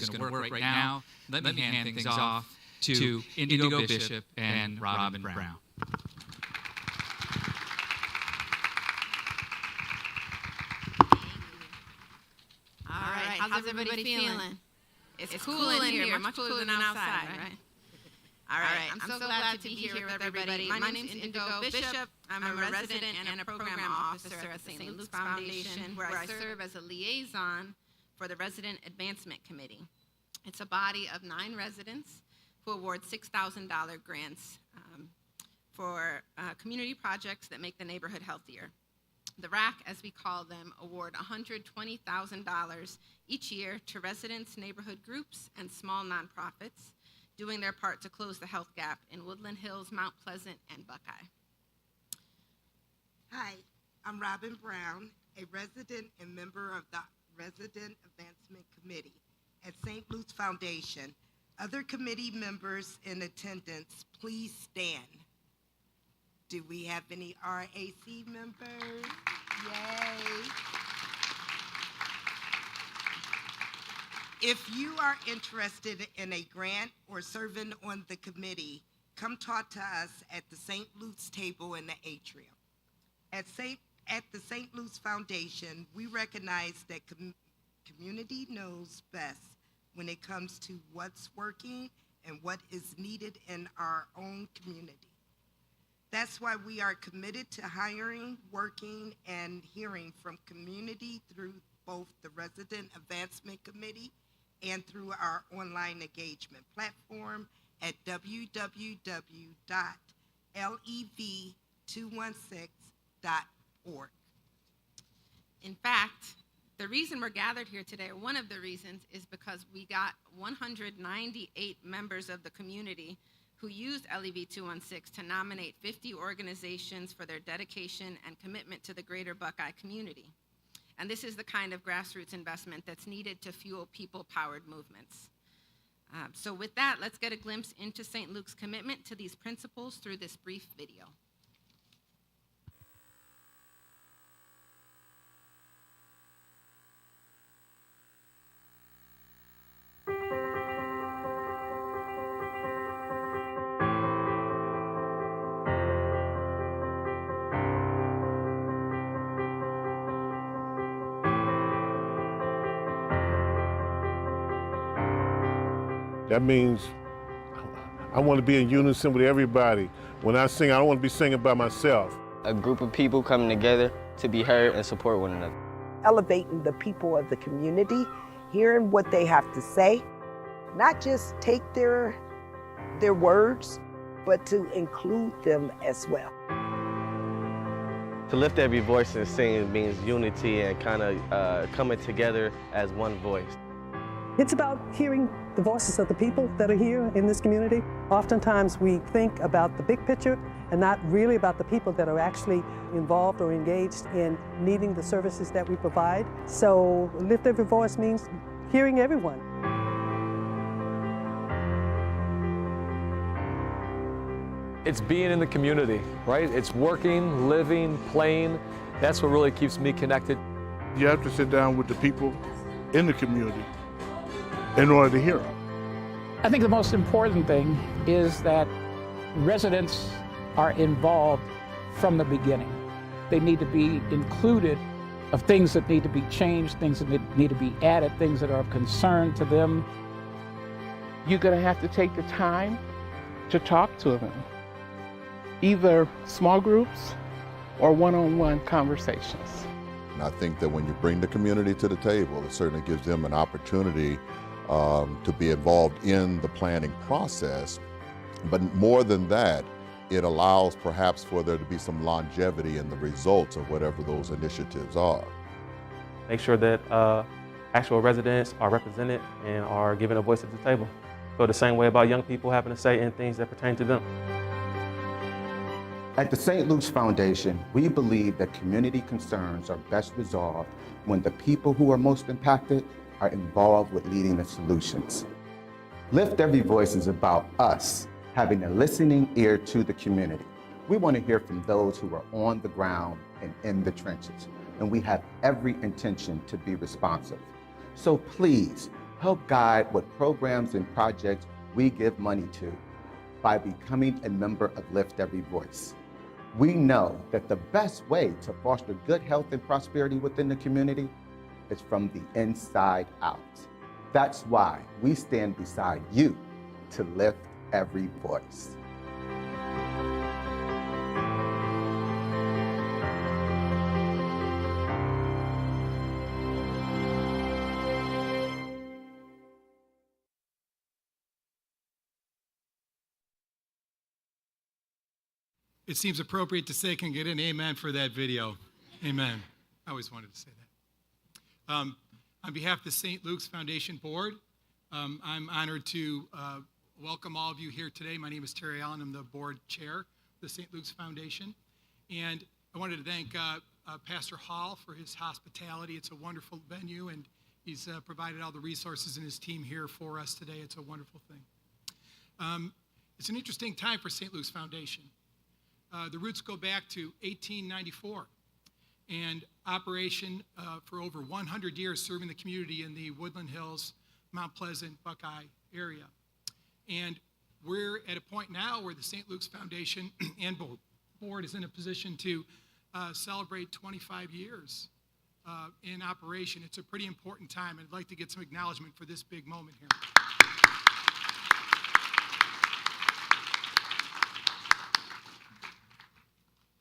is going to work right now. Let me hand things off to Indigo Bishop and Robin Brown. All right, how's everybody feeling? It's cool in here, much cooler than outside, right? All right, I'm so glad to be here with everybody. My name's Indigo Bishop. I'm a resident and a program officer at the St. Luke's Foundation, where I serve as a liaison for the Resident Advancement Committee. It's a body of 9 residents who award $6,000 grants for community projects that make the neighborhood healthier. The RAC, as we call them, award $120,000 each year to residents, neighborhood groups, and small nonprofits doing their part to close the health gap in Woodland Hills, Mount Pleasant, and Buckeye. Hi, I'm Robin Brown, a resident and member of the Resident Advancement Committee at St. Luke's Foundation. Other committee members in attendance, please stand. Do we have any RAC members? Yay. If you are interested in a grant or serving on the committee, come talk to us at the St. Luke's table in the atrium. At the St. Luke's Foundation, we recognize that community knows best when it comes to what's working and what is needed in our own community. That's why we are committed to hiring, working, and hearing from community through both the Resident Advancement Committee and through our online engagement platform at www.lev216.org. In fact, the reason we're gathered here today, or one of the reasons, is because we got 198 members of the community who used LEV216 to nominate 50 organizations for their dedication and commitment to the greater Buckeye community. And this is the kind of grassroots investment that's needed to fuel people-powered movements. So with that, let's get a glimpse into St. Luke's commitment to these principles through this brief video. That means I want to be in unison with everybody. When I sing, I don't want to be singing by myself. A group of people coming together to be heard and support one another. Elevating the people of the community, hearing what they have to say, not just take their words, but to include them as well. To lift every voice and sing means unity and kind of coming together as one voice. It's about hearing the voices of the people that are here in this community. Oftentimes we think about the big picture and not really about the people that are actually involved or engaged in needing the services that we provide. So lift every voice means hearing everyone. It's being in the community, right? It's working, living, playing. That's what really keeps me connected. You have to sit down with the people in the community in order to hear them. I think the most important thing is that residents are involved from the beginning. They need to be included of things that need to be changed, things that need to be added, things that are of concern to them. You're going to have to take the time to talk to them, either small groups or one-on-one conversations. And I think that when you bring the community to the table, it certainly gives them an opportunity to be involved in the planning process. But more than that, it allows perhaps for there to be some longevity in the results of whatever those initiatives are. Make sure that actual residents are represented and are given a voice at the table. Feel the same way about young people having a say in things that pertain to them. At the St. Luke's Foundation, we believe that community concerns are best resolved when the people who are most impacted are involved with leading the solutions. Lift Every Voice is about us having a listening ear to the community. We want to hear from those who are on the ground and in the trenches, and we have every intention to be responsive. So please, Help guide what programs and projects we give money to by becoming a member of Lift Every Voice. We know that the best way to foster good health and prosperity within the community is from the inside out. That's why we stand beside you to lift every voice. It seems appropriate to say, can get an amen for that video. Amen. I always wanted to say that. On behalf of the St. Luke's Foundation Board, I'm honored to welcome all of you here today. My name is Terry Allen. I'm the board chair of the St. Luke's Foundation. And I wanted to thank Pastor Hall for his hospitality. It's a wonderful venue, and he's provided all the resources in his team here for us today. It's a wonderful thing. It's an interesting time for St. Luke's Foundation. The roots go back to 1894, and operation for over 100 years serving the community in the Woodland Hills, Mount Pleasant, Buckeye area. And we're at a point now where the St. Luke's Foundation and board is in a position to celebrate 25 years in operation. It's a pretty important time, and I'd like to get some acknowledgement for this big moment here.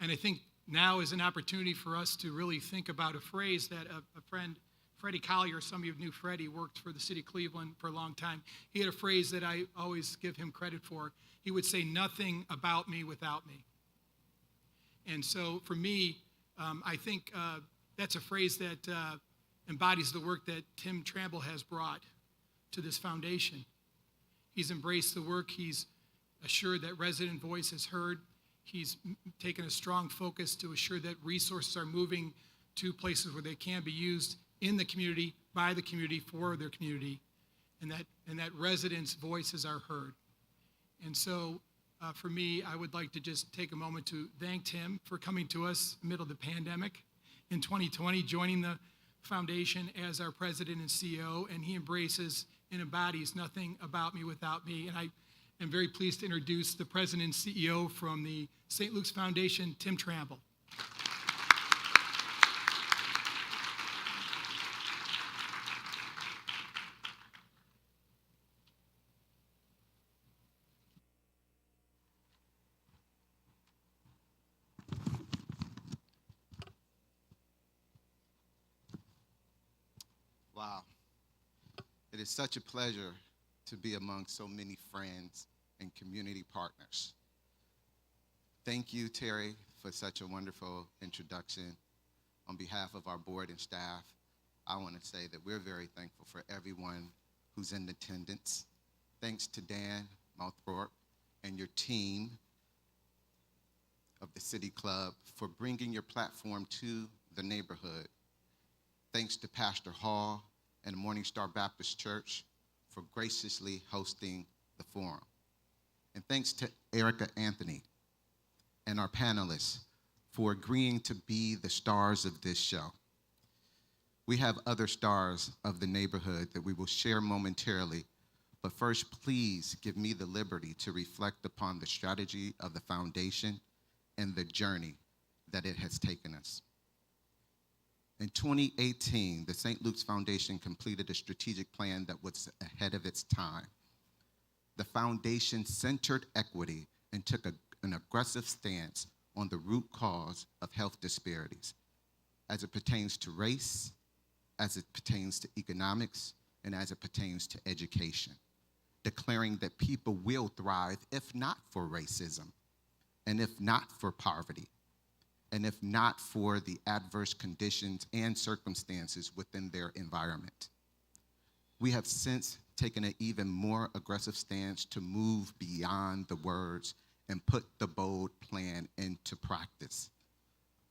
And I think now is an opportunity for us to really think about a phrase that a friend, Freddie Collier, some of you knew Freddie, worked for the city of Cleveland for a long time. He had a phrase that I always give him credit for. He would say, "Nothing about me without me." And so for me, I think that's a phrase that embodies the work that Tim Tramble has brought to this foundation. He's embraced the work. He's assured that resident voice is heard. He's taken a strong focus to assure that resources are moving to places where they can be used in the community, by the community, for their community, and that residents' voices are heard. And so for me, I would like to just take a moment to thank Tim for coming to us in the middle of the pandemic in 2020, joining the foundation as our president and CEO, and he embraces and embodies nothing about me without me. And I am very pleased to introduce the president and CEO from the St. Luke's Foundation, Tim Tramble. Wow. It is such a pleasure to be among so many friends and community partners. Thank you, Terry, for such a wonderful introduction. On behalf of our board and staff, I want to say that we're very thankful for everyone who's in attendance. Thanks to Dan Mouththorpe and your team of the City Club for bringing your platform to the neighborhood. Thanks to Pastor Hall and Morning Star Baptist Church for graciously hosting the forum. And thanks to Erika Anthony and our panelists for agreeing to be the stars of this show. We have other stars of the neighborhood that we will share momentarily, but first, please give me the liberty to reflect upon the strategy of the foundation and the journey that it has taken us. In 2018, the St. Luke's Foundation completed a strategic plan that was ahead of its time. The foundation centered equity and took an aggressive stance on the root cause of health disparities as it pertains to race, as it pertains to economics, and as it pertains to education, declaring that people will thrive if not for racism, and if not for poverty, and if not for the adverse conditions and circumstances within their environment. We have since taken an even more aggressive stance to move beyond the words and put the bold plan into practice.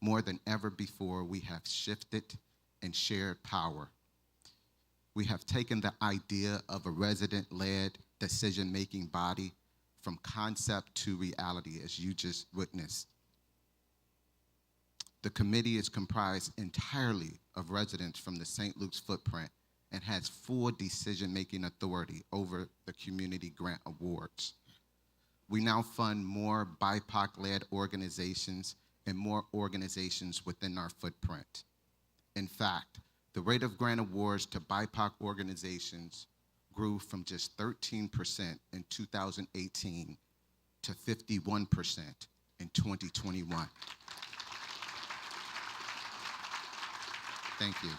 More than ever before, we have shifted and shared power. We have taken the idea of a resident-led decision-making body from concept to reality, as you just witnessed. The committee is comprised entirely of residents from the St. Luke's footprint and has full decision-making authority over the community grant awards. We now fund more BIPOC-led organizations and more organizations within our footprint. In fact, the rate of grant awards to BIPOC organizations grew from just 13% in 2018 to 51% in 2021. Thank you.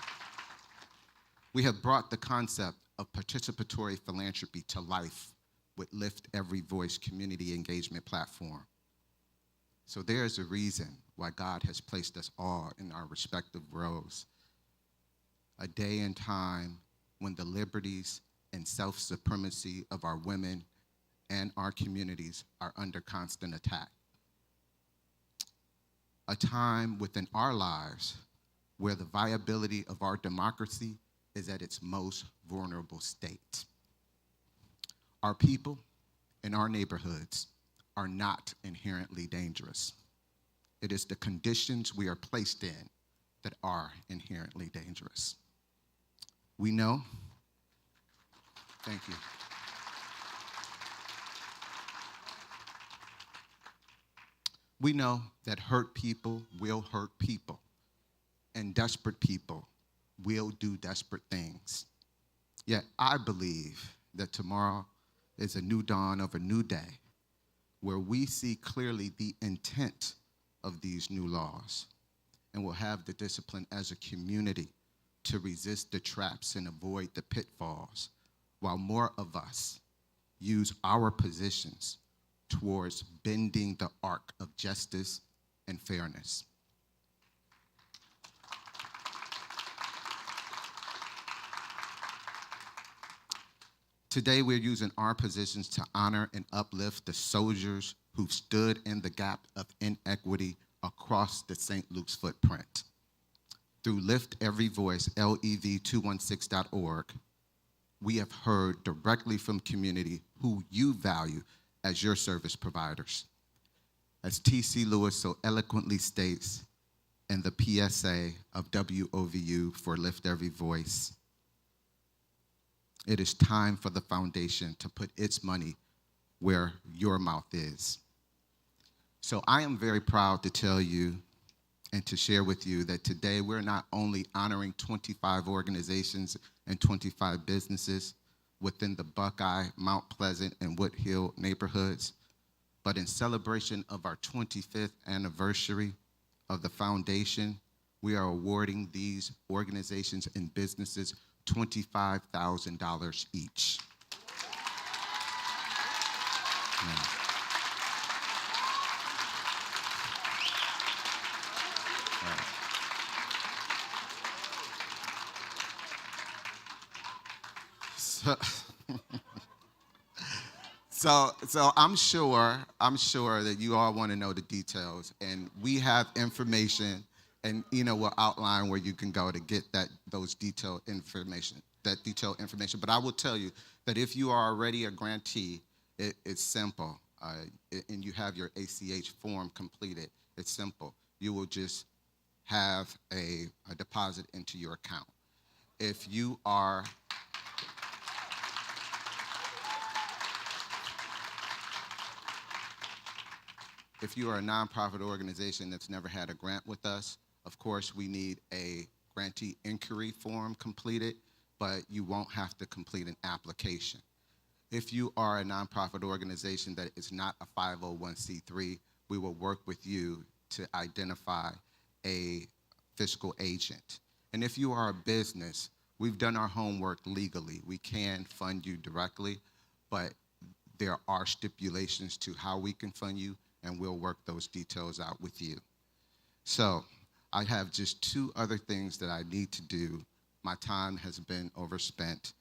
We have brought the concept of participatory philanthropy to life with Lift Every Voice community engagement platform. So there is a reason why God has placed us all in our respective roles. A day and time when the liberties and self-supremacy of our women and our communities are under constant attack. A time within our lives where the viability of our democracy is at its most vulnerable state. Our people and our neighborhoods are not inherently dangerous. It is the conditions we are placed in that are inherently dangerous. We know, thank you. We know that hurt people will hurt people, and desperate people will do desperate things. Yet I believe that tomorrow is a new dawn of a new day where we see clearly the intent of these new laws and will have the discipline as a community to resist the traps and avoid the pitfalls, while more of us use our positions towards bending the arc of justice and fairness. Today, we're using our positions to honor and uplift the soldiers who've stood in the gap of inequity across the St. Luke's footprint. Through Lift Every Voice, lev216.org, we have heard directly from community who you value as your service providers. As T.C. Lewis so eloquently states in the PSA of WOVU for Lift Every Voice, it is time for the foundation to put its money where your mouth is. So I am very proud to tell you and to share with you that today we're not only honoring 25 organizations and 25 businesses within the Buckeye, Mount Pleasant, and Woodhill neighborhoods, but in celebration of our 25th anniversary of the foundation, we are awarding these organizations and businesses $25,000 each. Yeah. So I'm sure that you all want to know the details, and we have information, and we'll outline where you can go to get that detailed information. But I will tell you that if you are already a grantee, it's simple, and you have your ACH form completed. It's simple. You will just have a deposit into your account. If you are a nonprofit organization that's never had a grant with us, of course, we need a grantee inquiry form completed, but you won't have to complete an application. If you are a nonprofit organization that is not a 501c3, we will work with you to identify a fiscal agent. And if you are a business, we've done our homework legally. We can fund you directly, but there are stipulations to how we can fund you, and we'll work those details out with you. So I have just two other things that I need to do. My time has been overspent,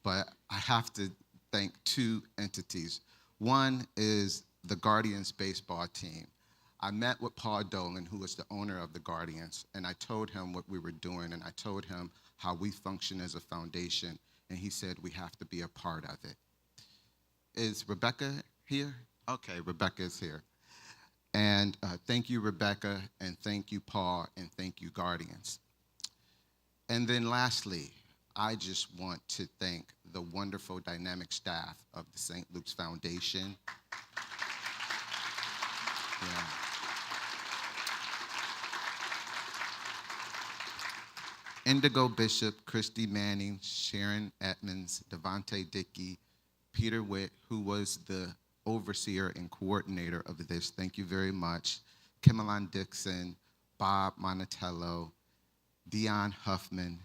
but I have to thank two entities. One is the Guardians baseball team. I met with Paul Dolan, who is the owner of the Guardians, and I told him what we were doing, and I told him how we function as a foundation, and he said we have to be a part of it. Is Rebecca here? Okay, Rebecca is here. And thank you, Rebecca, and thank you, Paul, and thank you, Guardians. And then lastly, I just want to thank the wonderful dynamic staff of the St. Luke's Foundation. Yeah. Indigo Bishop, Christy Manning, Sharon Edmonds, Devontae Dickey, Peter Witt, who was the overseer and coordinator of this. Thank you very much. Kimmeline Dixon, Bob Monatello, Dion Huffman,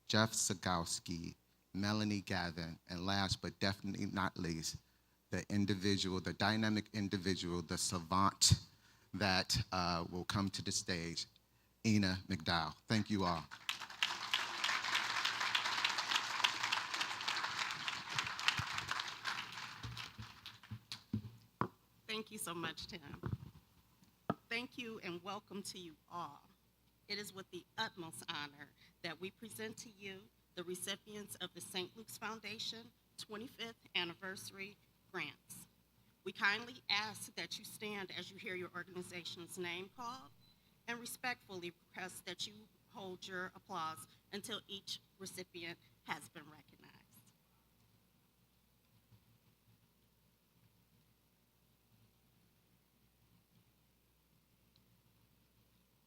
Jeff Sagowski, Melanie Gavin, and last but definitely not least, the individual, the dynamic individual, the savant that will come to the stage, Ina McDowell. Thank you all. Thank you so much, Tim. Thank you and welcome to you all. It is with the utmost honor that we present to you the recipients of the St. Luke's Foundation 25th Anniversary Grants. We kindly ask that you stand as you hear your organization's name called and respectfully request that you hold your applause until each recipient has been recognized.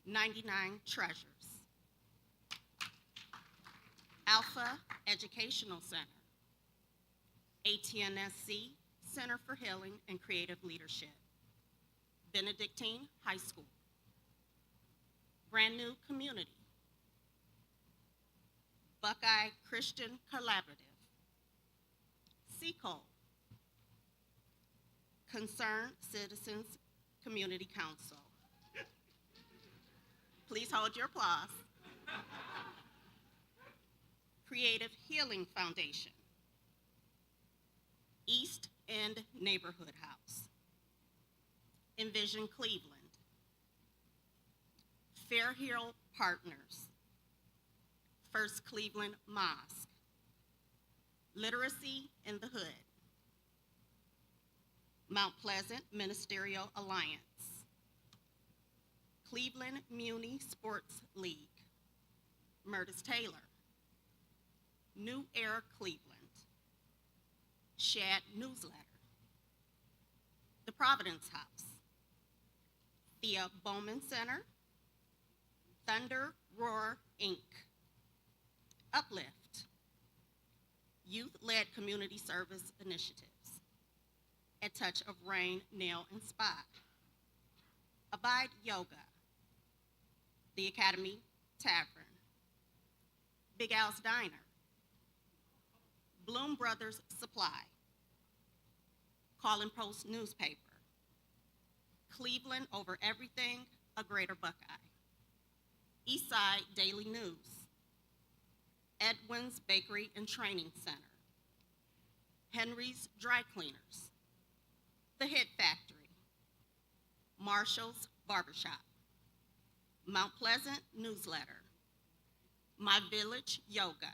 99 Treasures. Alpha Educational Center. ATNSC Center for Healing and Creative Leadership. Benedictine High School. Brand New Community. Buckeye Christian Collaborative. Seacole. Concerned Citizens Community Council. Please hold your applause. Creative Healing Foundation. East End Neighborhood House. Envision Cleveland. Fair Hill Partners. First Cleveland Mosque. Literacy in the Hood. Mount Pleasant Ministerial Alliance. Cleveland Muni Sports League. Murtis Taylor. New Era Cleveland. Shad Newsletter. The Providence House. Thea Bowman Center. Thunder Roar Inc. Uplift. Youth-led community service initiatives. A Touch of Rain Nail and Spa. Abide Yoga. The Academy Tavern. Big Al's Diner. Bloom Brothers Supply. Call and Post Newspaper. Cleveland Over Everything, a Greater Buckeye. Eastside Daily News. Edwin's Bakery and Training Center. Henry's Dry Cleaners. The Hit Factory. Marshall's Barbershop. Mount Pleasant Newsletter. My Village Yoga.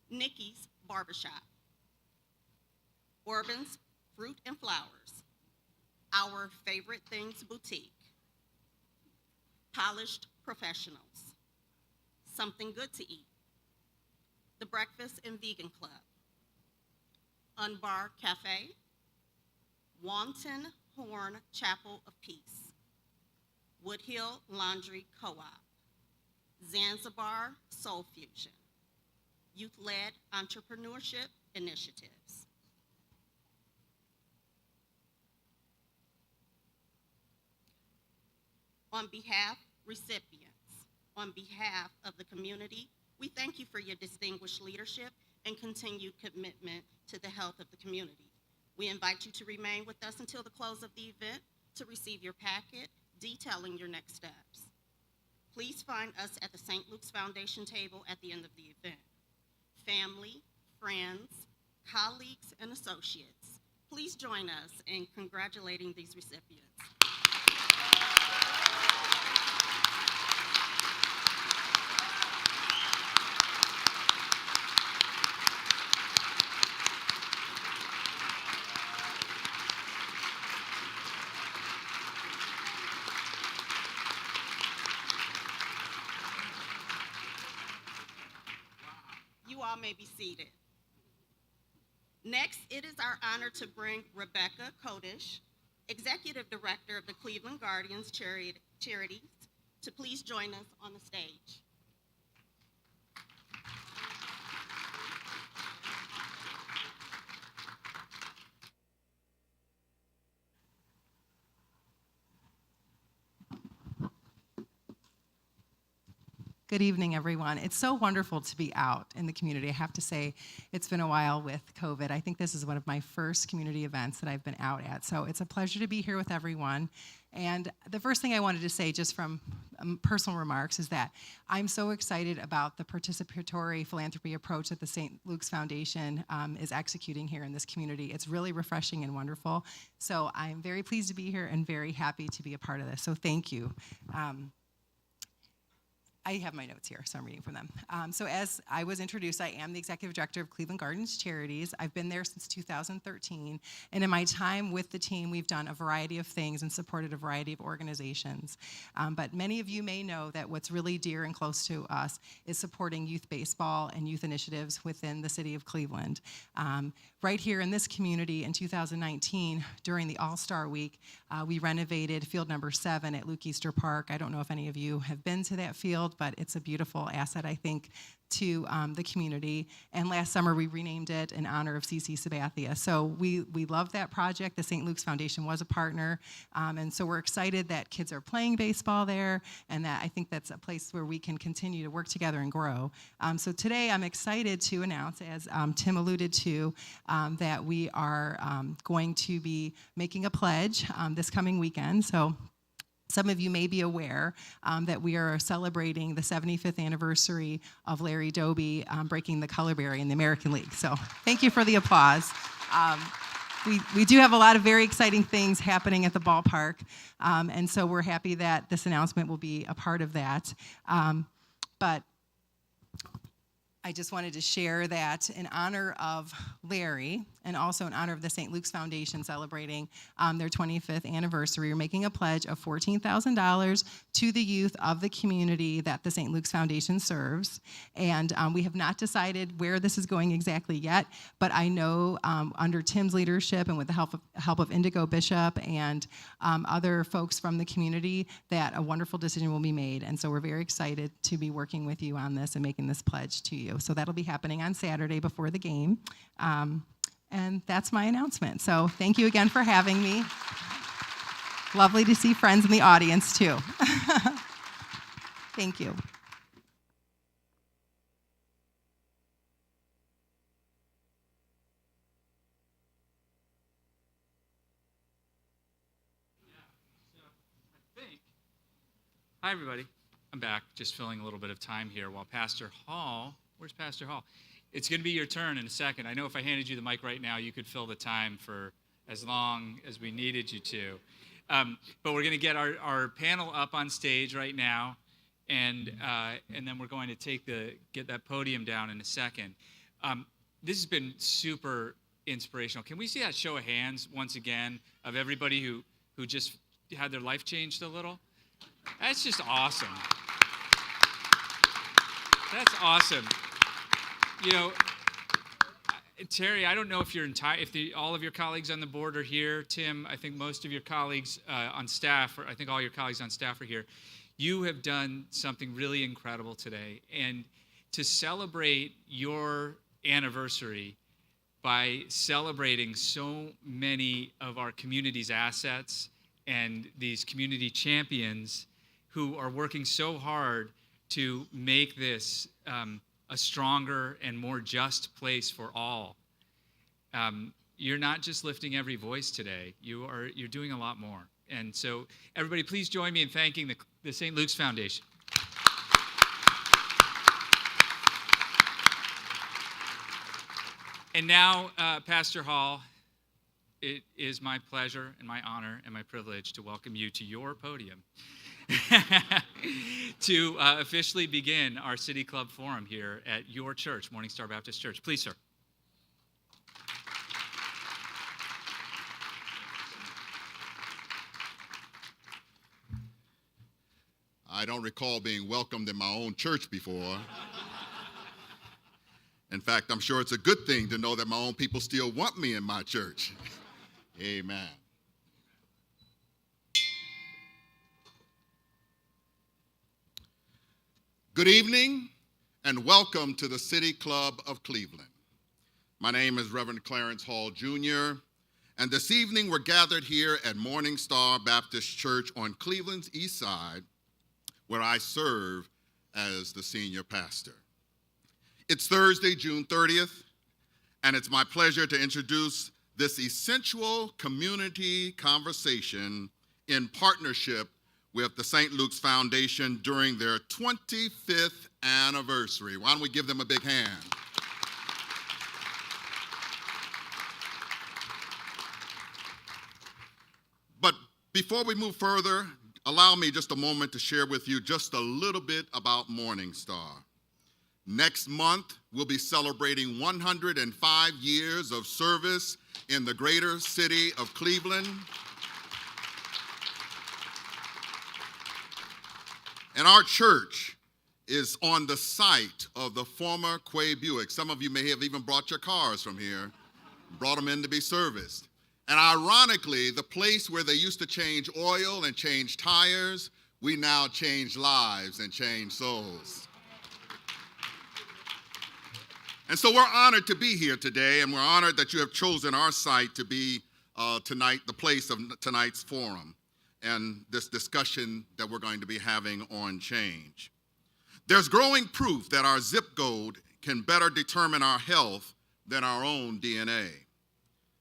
Nikki's Barbershop. Orban's Fruit and Flowers. Our Favorite Things Boutique. Polished Professionals. Something Good to Eat. The Breakfast and Vegan Club. Unbar Cafe. Wanton Horn Chapel of Peace. Woodhill Laundry Co-op. Zanzibar Soul Fusion. Youth-led entrepreneurship initiatives. On behalf, recipients, on behalf of the community, we thank you for your distinguished leadership and continued commitment to the health of the community. We invite you to remain with us until the close of the event to receive your packet detailing your next steps. Please find us at the St. Luke's Foundation table at the end of the event. Family, friends, colleagues, and associates, please join us in congratulating these recipients. You you all may be seated. Next, it is our honor to bring Rebecca Kodish, Executive Director of the Cleveland Guardians Charities, to please join us on the stage. Good evening, everyone. It's so wonderful to be out in the community. I have to say, it's been a while with COVID. I think this is one of my first community events that I've been out at, so it's a pleasure to be here with everyone. And the first thing I wanted to say, just from personal remarks, is that I'm so excited about the participatory philanthropy approach that the St. Luke's Foundation is executing here in this community. It's really refreshing and wonderful. So I'm very pleased to be here and very happy to be a part of this. So thank you. I have my notes here, so I'm reading from them. So as I was introduced, I am the Executive Director of Cleveland Gardens Charities. I've been there since 2013, and in my time with the team, we've done a variety of things and supported a variety of organizations. But many of you may know that what's really dear and close to us is supporting youth baseball and youth initiatives within the city of Cleveland. Right here in this community in 2019, during the All-Star Week, we renovated field number 7 at Luke Easter Park. I don't know if any of you have been to that field, but it's a beautiful asset, I think, to the community. And last summer, we renamed it in honor of C.C. Sabathia. So we love that project. The St. Luke's Foundation was a partner. And so we're excited that kids are playing baseball there, and that I think that's a place where we can continue to work together and grow. So today, I'm excited to announce, as Tim alluded to, that we are going to be making a pledge this coming weekend. So some of you may be aware that we are celebrating the 75th anniversary of Larry Doby breaking the color barrier in the American League. So thank you for the applause. We do have a lot of very exciting things happening at the ballpark, and so we're happy that this announcement will be a part of that. But I just wanted to share that in honor of Larry and also in honor of the St. Luke's Foundation celebrating their 25th anniversary, we're making a pledge of $14,000 to the youth of the community that the St. Luke's Foundation serves. And we have not decided where this is going exactly yet, but I know under Tim's leadership and with the help of Indigo Bishop and other folks from the community that a wonderful decision will be made. And so we're very excited to be working with you on this and making this pledge to you. So that'll be happening on Saturday before the game. And that's my announcement. So thank you again for having me. Lovely to see friends in the audience too. Thank you. Hi, everybody. I'm back, just filling a little bit of time here while Pastor Hall, where's Pastor Hall? It's going to be your turn in a second. I know if I handed you the mic right now, you could fill the time for as long as we needed you to. But we're going to get our panel up on stage right now, and then we're going to get that podium down in a second. This has been super inspirational. Can we see that show of hands once again of everybody who just had their life changed a little? That's just awesome. That's awesome. You know, Terry, I don't know if all of your colleagues on the board are here. Tim, I think most of your colleagues on staff, or I think all your colleagues on staff are here. You have done something really incredible today. And to celebrate your anniversary by celebrating so many of our community's assets and these community champions who are working so hard to make this a stronger and more just place for all. You're not just lifting every voice today. You're doing a lot more. And so everybody, please join me in thanking the St. Luke's Foundation. And now, Pastor Hall, it is my pleasure and my honor and my privilege to welcome you to your podium to officially begin our City Club Forum here at your church, Morning Star Baptist Church. Please, sir. I don't recall being welcomed in my own church before. In fact, I'm sure it's a good thing to know that my own people still want me in my church. Amen. Good evening and welcome to the City Club of Cleveland. My name is Reverend Clarence Hall Jr., and this evening we're gathered here at Morning Star Baptist Church on Cleveland's East Side, where I serve as the senior pastor. It's Thursday, June 30th, and it's my pleasure to introduce this essential community conversation in partnership with the St. Luke's Foundation during their 25th anniversary. Why don't we give them a big hand? But before we move further, allow me just a moment to share with you just a little bit about Morning Star. Next month, we'll be celebrating 105 years of service in the greater city of Cleveland. And our church is on the site of the former Quay Buick. Some of you may have even brought your cars from here, brought them in to be serviced. And ironically, the place where they used to change oil and change tires, we now change lives and change souls. And so we're honored to be here today, and we're honored that you have chosen our site to be tonight, the place of tonight's forum and this discussion that we're going to be having on change. There's growing proof that our zip code can better determine our health than our own DNA.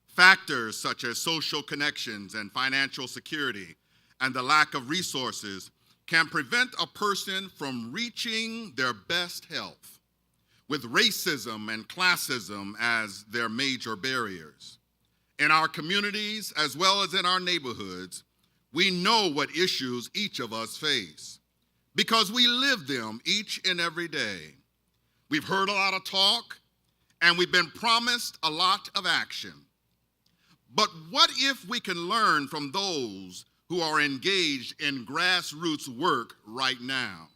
Factors such as social connections and financial security and the lack of resources can prevent a person from reaching their best health, with racism and classism as their major barriers. In our communities, as well as in our neighborhoods, we know what issues each of us face because we live them each and every day. We've heard a lot of talk, and we've been promised a lot of action. But what if we can learn from those who are engaged in grassroots work right now?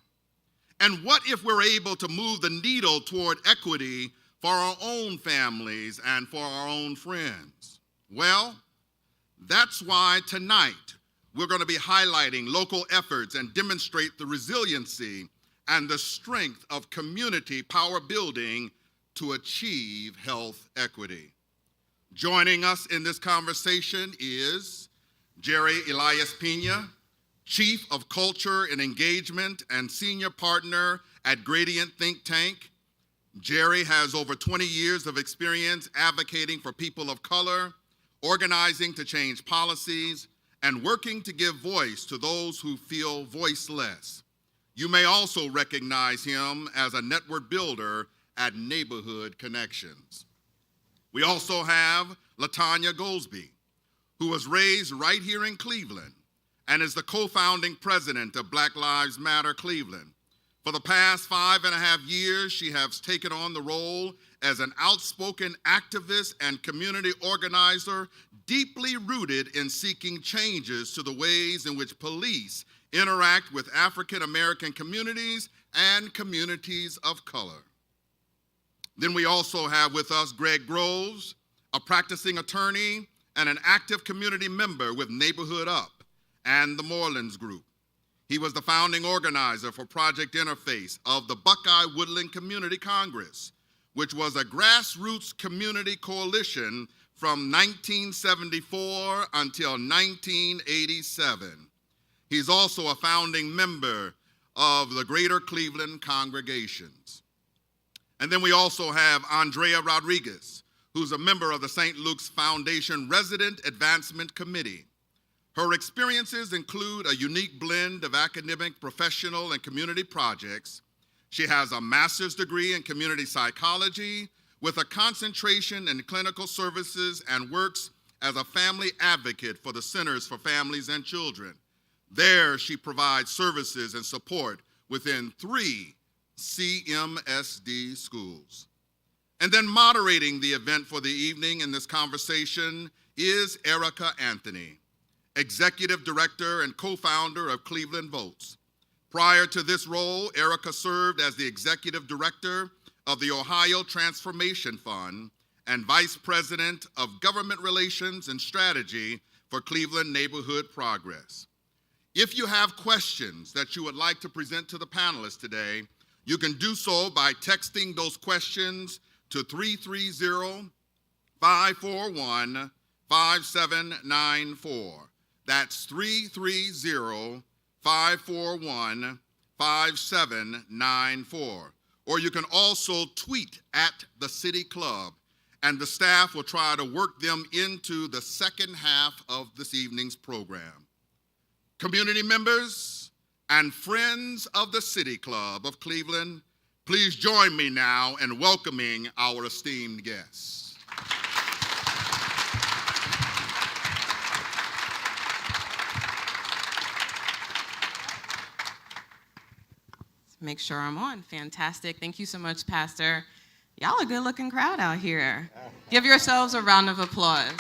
And what if we're able to move the needle toward equity for our own families and for our own friends? Well, that's why tonight we're going to be highlighting local efforts and demonstrate the resiliency and the strength of community power building to achieve health equity. Joining us in this conversation is Jerry Elias Pena, Chief of Culture and Engagement and Senior Partner at Gradient Think Tank. Jerry has over 20 years of experience advocating for people of color, organizing to change policies, and working to give voice to those who feel voiceless. You may also recognize him as a network builder at Neighborhood Connections. We also have LaTanya Goldsby, who was raised right here in Cleveland and is the co-founding president of Black Lives Matter Cleveland. For the past 5.5 years, she has taken on the role as an outspoken activist and community organizer, deeply rooted in seeking changes to the ways in which police interact with African American communities and communities of color. Then we also have with us Greg Groves, a practicing attorney and an active community member with Neighborhood Up and the Morelands Group. He was the founding organizer for Project Interface of the Buckeye Woodland Community Congress, which was a grassroots community coalition from 1974 until 1987. He's also a founding member of the Greater Cleveland Congregations. And then we also have Andrea Rodriguez, who's a member of the St. Luke's Foundation Resident Advancement Committee. Her experiences include a unique blend of academic, professional, and community projects. She has a master's degree in community psychology with a concentration in clinical services and works as a family advocate for the Centers for Families and Children. There, she provides services and support within 3 CMSD schools. And then moderating the event for the evening in this conversation is Erika Anthony, Executive Director and co-founder of Cleveland Votes. Prior to this role, Erika served as the Executive Director of the Ohio Transformation Fund and Vice President of Government Relations and Strategy for Cleveland Neighborhood Progress. If you have questions that you would like to present to the panelists today, you can do so by texting those questions to 330-541-5794. That's 330-541-5794. Or you can also tweet at the City Club, and the staff will try to work them into the second half of this evening's program. Community members and friends of the City Club of Cleveland, please join me now in welcoming our esteemed guests. Make sure I'm on. Fantastic. Thank you so much, Pastor. Y'all a good-looking crowd out here. Give yourselves a round of applause.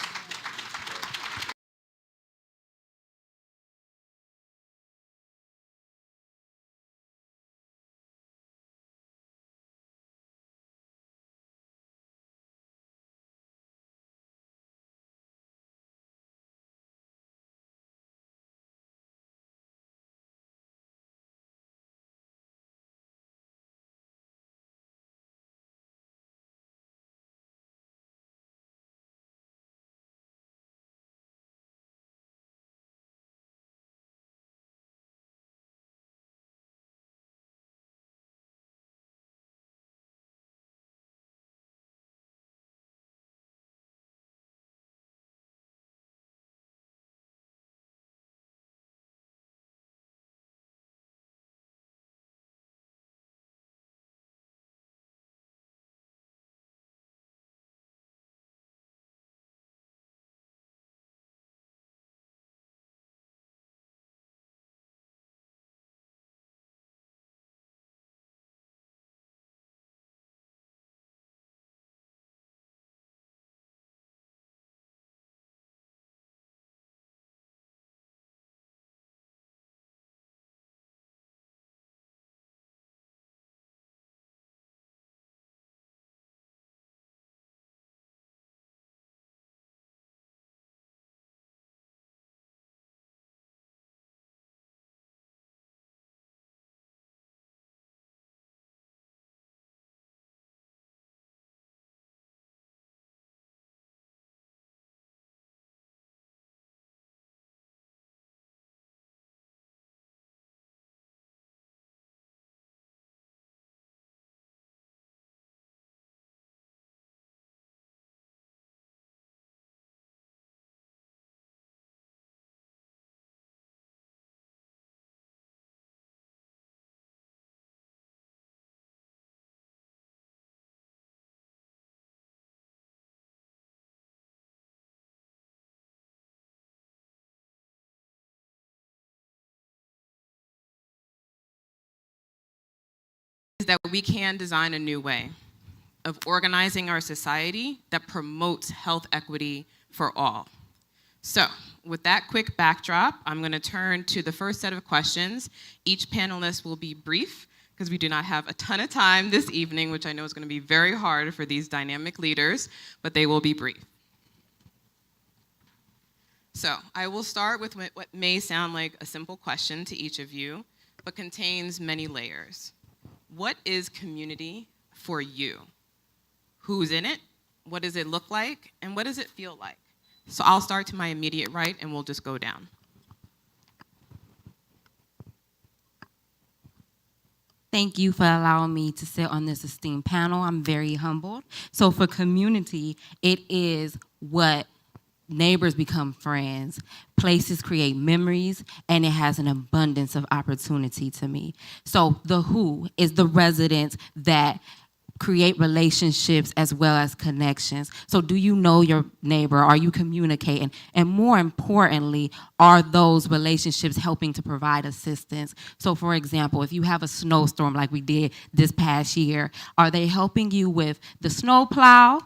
That we can design a new way of organizing our society that promotes health equity for all. So, with that quick backdrop, I'm going to turn to the first set of questions. Each panelist will be brief because we do not have a ton of time this evening, which I know is going to be very hard for these dynamic leaders, but they will be brief. So, I will start with what may sound like a simple question to each of you, but contains many layers. What is community for you? Who's in it? What does it look like? And what does it feel like? So I'll start to my immediate right and we'll just go down. Thank you for allowing me to sit on this esteemed panel. I'm very humbled. So for community, it is what neighbors become friends, places create memories, and it has an abundance of opportunity to me. So the who is the residents that create relationships as well as connections. So do you know your neighbor? Are you communicating? And more importantly, are those relationships helping to provide assistance? So for example, if you have a snowstorm like we did this past year, are they helping you with the snowplow?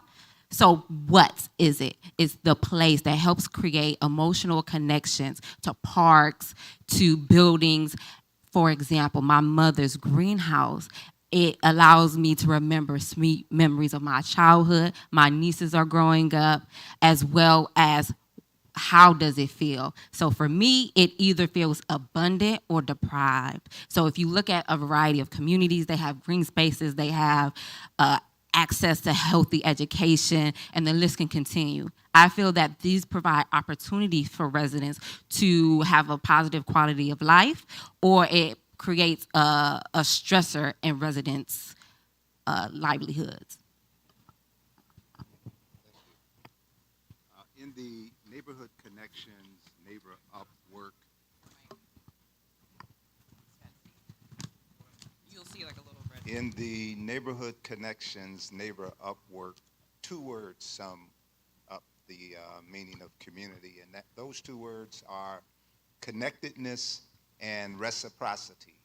So what is it? It's the place that helps create emotional connections to parks, to buildings. For example, my mother's greenhouse, It allows me to remember sweet memories of my childhood. My nieces are growing up, as well as how does it feel? So for me, it either feels abundant or deprived. So if you look at a variety of communities, they have green spaces, they have access to healthy education, and the list can continue. I feel that these provide opportunities for residents to have a positive quality of life, or it creates a stressor in residents' livelihoods. In the Neighborhood Connections, Neighbor Up work. You'll see like a little red. In the Neighborhood Connections, Neighbor Up work, 2 words sum up the meaning of community, and those 2 words are connectedness and reciprocity.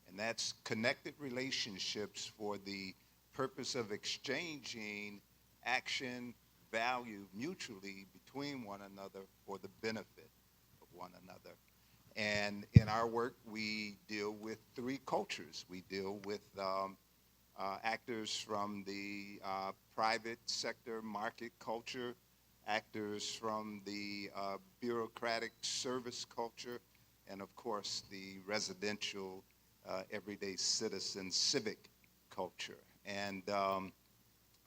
And that's connected relationships for the purpose of exchanging action, value mutually between one another for the benefit of one another. And in our work, we deal with 3 cultures. We deal with actors from the private sector market culture, actors from the bureaucratic service culture, and of course the residential everyday citizen civic culture. And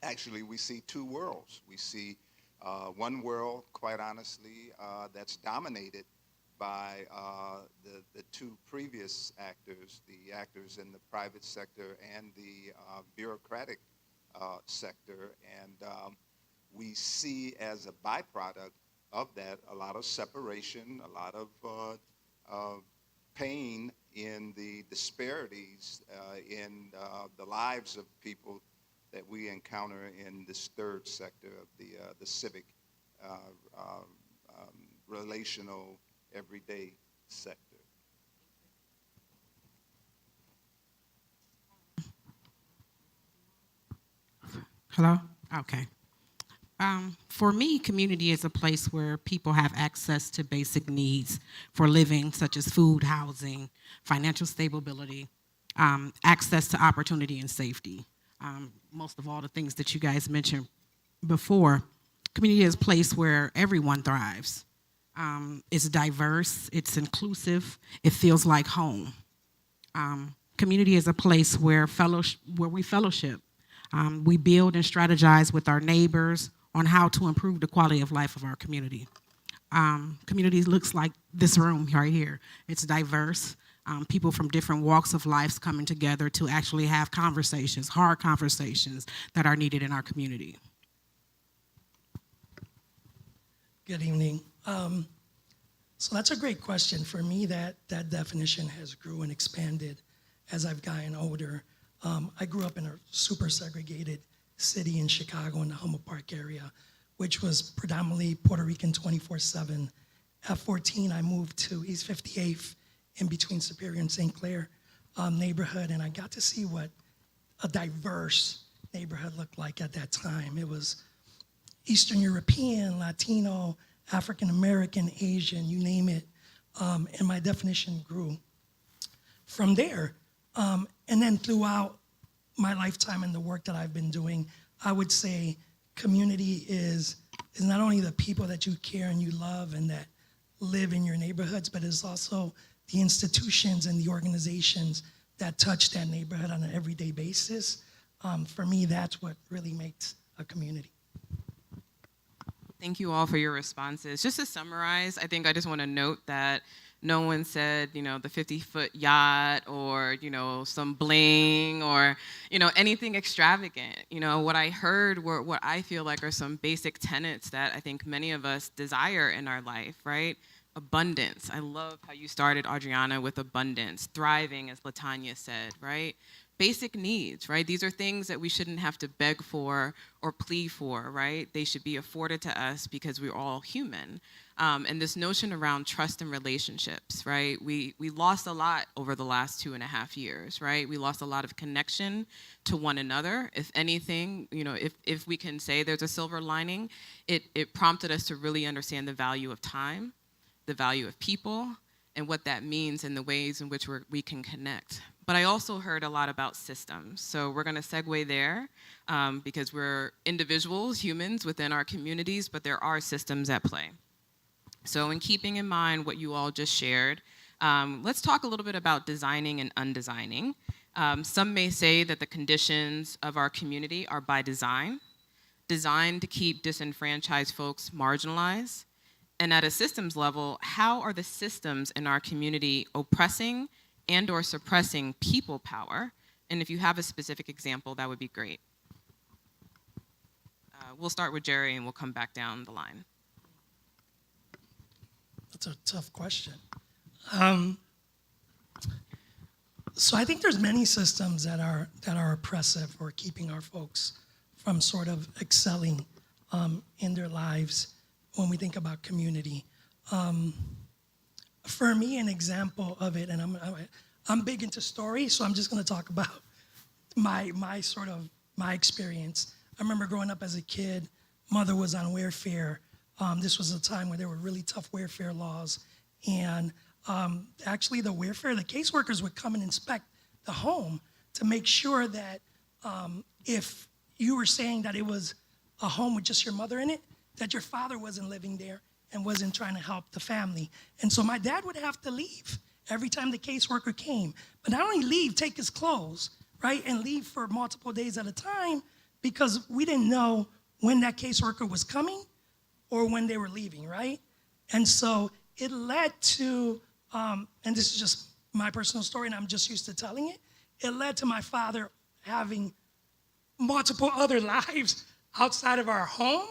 actually, we see 2 worlds. We see one world, quite honestly, that's dominated by the 2 previous actors, the actors in the private sector and the bureaucratic sector. And we see as a byproduct of that a lot of separation, a lot of pain in the disparities in the lives of people that we encounter in this 3rd sector of the civic, relational, everyday sector. Hello? Okay. For me, community is a place where people have access to basic needs for living, such as food, housing, financial stability, access to opportunity and safety. Most of all the things that you guys mentioned before. Community is a place where everyone thrives. It's diverse, it's inclusive, it feels like home. Community is a place where we fellowship. We build and strategize with our neighbors on how to improve the quality of life of our community. Community looks like this room right here. It's diverse. People from different walks of life coming together to actually have conversations, hard conversations that are needed in our community. Good evening. So that's a great question. For me, that definition has grew and expanded as I've gotten older. I grew up in a super segregated city in Chicago in the Humboldt Park area, which was predominantly Puerto Rican 24/7. At 14, I moved to East 58th in between Superior and St. Clair neighborhood, and I got to see what a diverse neighborhood looked like at that time. It was Eastern European, Latino, African American, Asian, you name it, and my definition grew from there. And then throughout my lifetime and the work that I've been doing, I would say community is not only the people that you care and you love and that live in your neighborhoods, but it's also the institutions and the organizations that touch that neighborhood on an everyday basis. For me, that's what really makes a community. Thank you all for your responses. Just to summarize, I think I just want to note that no one said, the 50-foot yacht or, some bling or, anything extravagant. What I heard were what I feel like are some basic tenets that I think many of us desire in our life, right? Abundance. I love how you started, Adriana, with abundance. Thriving, as LaTanya said, right? Basic needs, right? These are things that we shouldn't have to beg for or plead for, right? They should be afforded to us because we're all human. And this notion around trust and relationships, right? We lost a lot over the last 2.5 years, right? We lost a lot of connection to one another. If anything, if we can say there's a silver lining, it prompted us to really understand the value of time, the value of people, and what that means and the ways in which we can connect. But I also heard a lot about systems. So we're going to segue there because we're individuals, humans within our communities, but there are systems at play. So in keeping in mind what you all just shared, let's talk a little bit about designing and undesigning. Some may say that the conditions of our community are by design, designed to keep disenfranchised folks marginalized. And at a systems level, how are the systems in our community oppressing and or suppressing people power? And if you have a specific example, that would be great. We'll start with Jerry and we'll come back down the line. That's a tough question. So I think there's many systems that are oppressive or keeping our folks from sort of excelling in their lives when we think about community. For me, an example of it, and I'm big into stories, so I'm just going to talk about my experience. I remember growing up as a kid, mother was on welfare. This was a time when there were really tough welfare laws, and actually the caseworkers would come and inspect the home to make sure that if you were saying that it was a home with just your mother in it, that your father wasn't living there and wasn't trying to help the family. And so my dad would have to leave every time the caseworker came. But not only leave, take his clothes, right, and leave for multiple days at a time because we didn't know when that caseworker was coming or when they were leaving, right? And so it led to, and this is just my personal story and I'm just used to telling it, it led to my father having multiple other lives outside of our home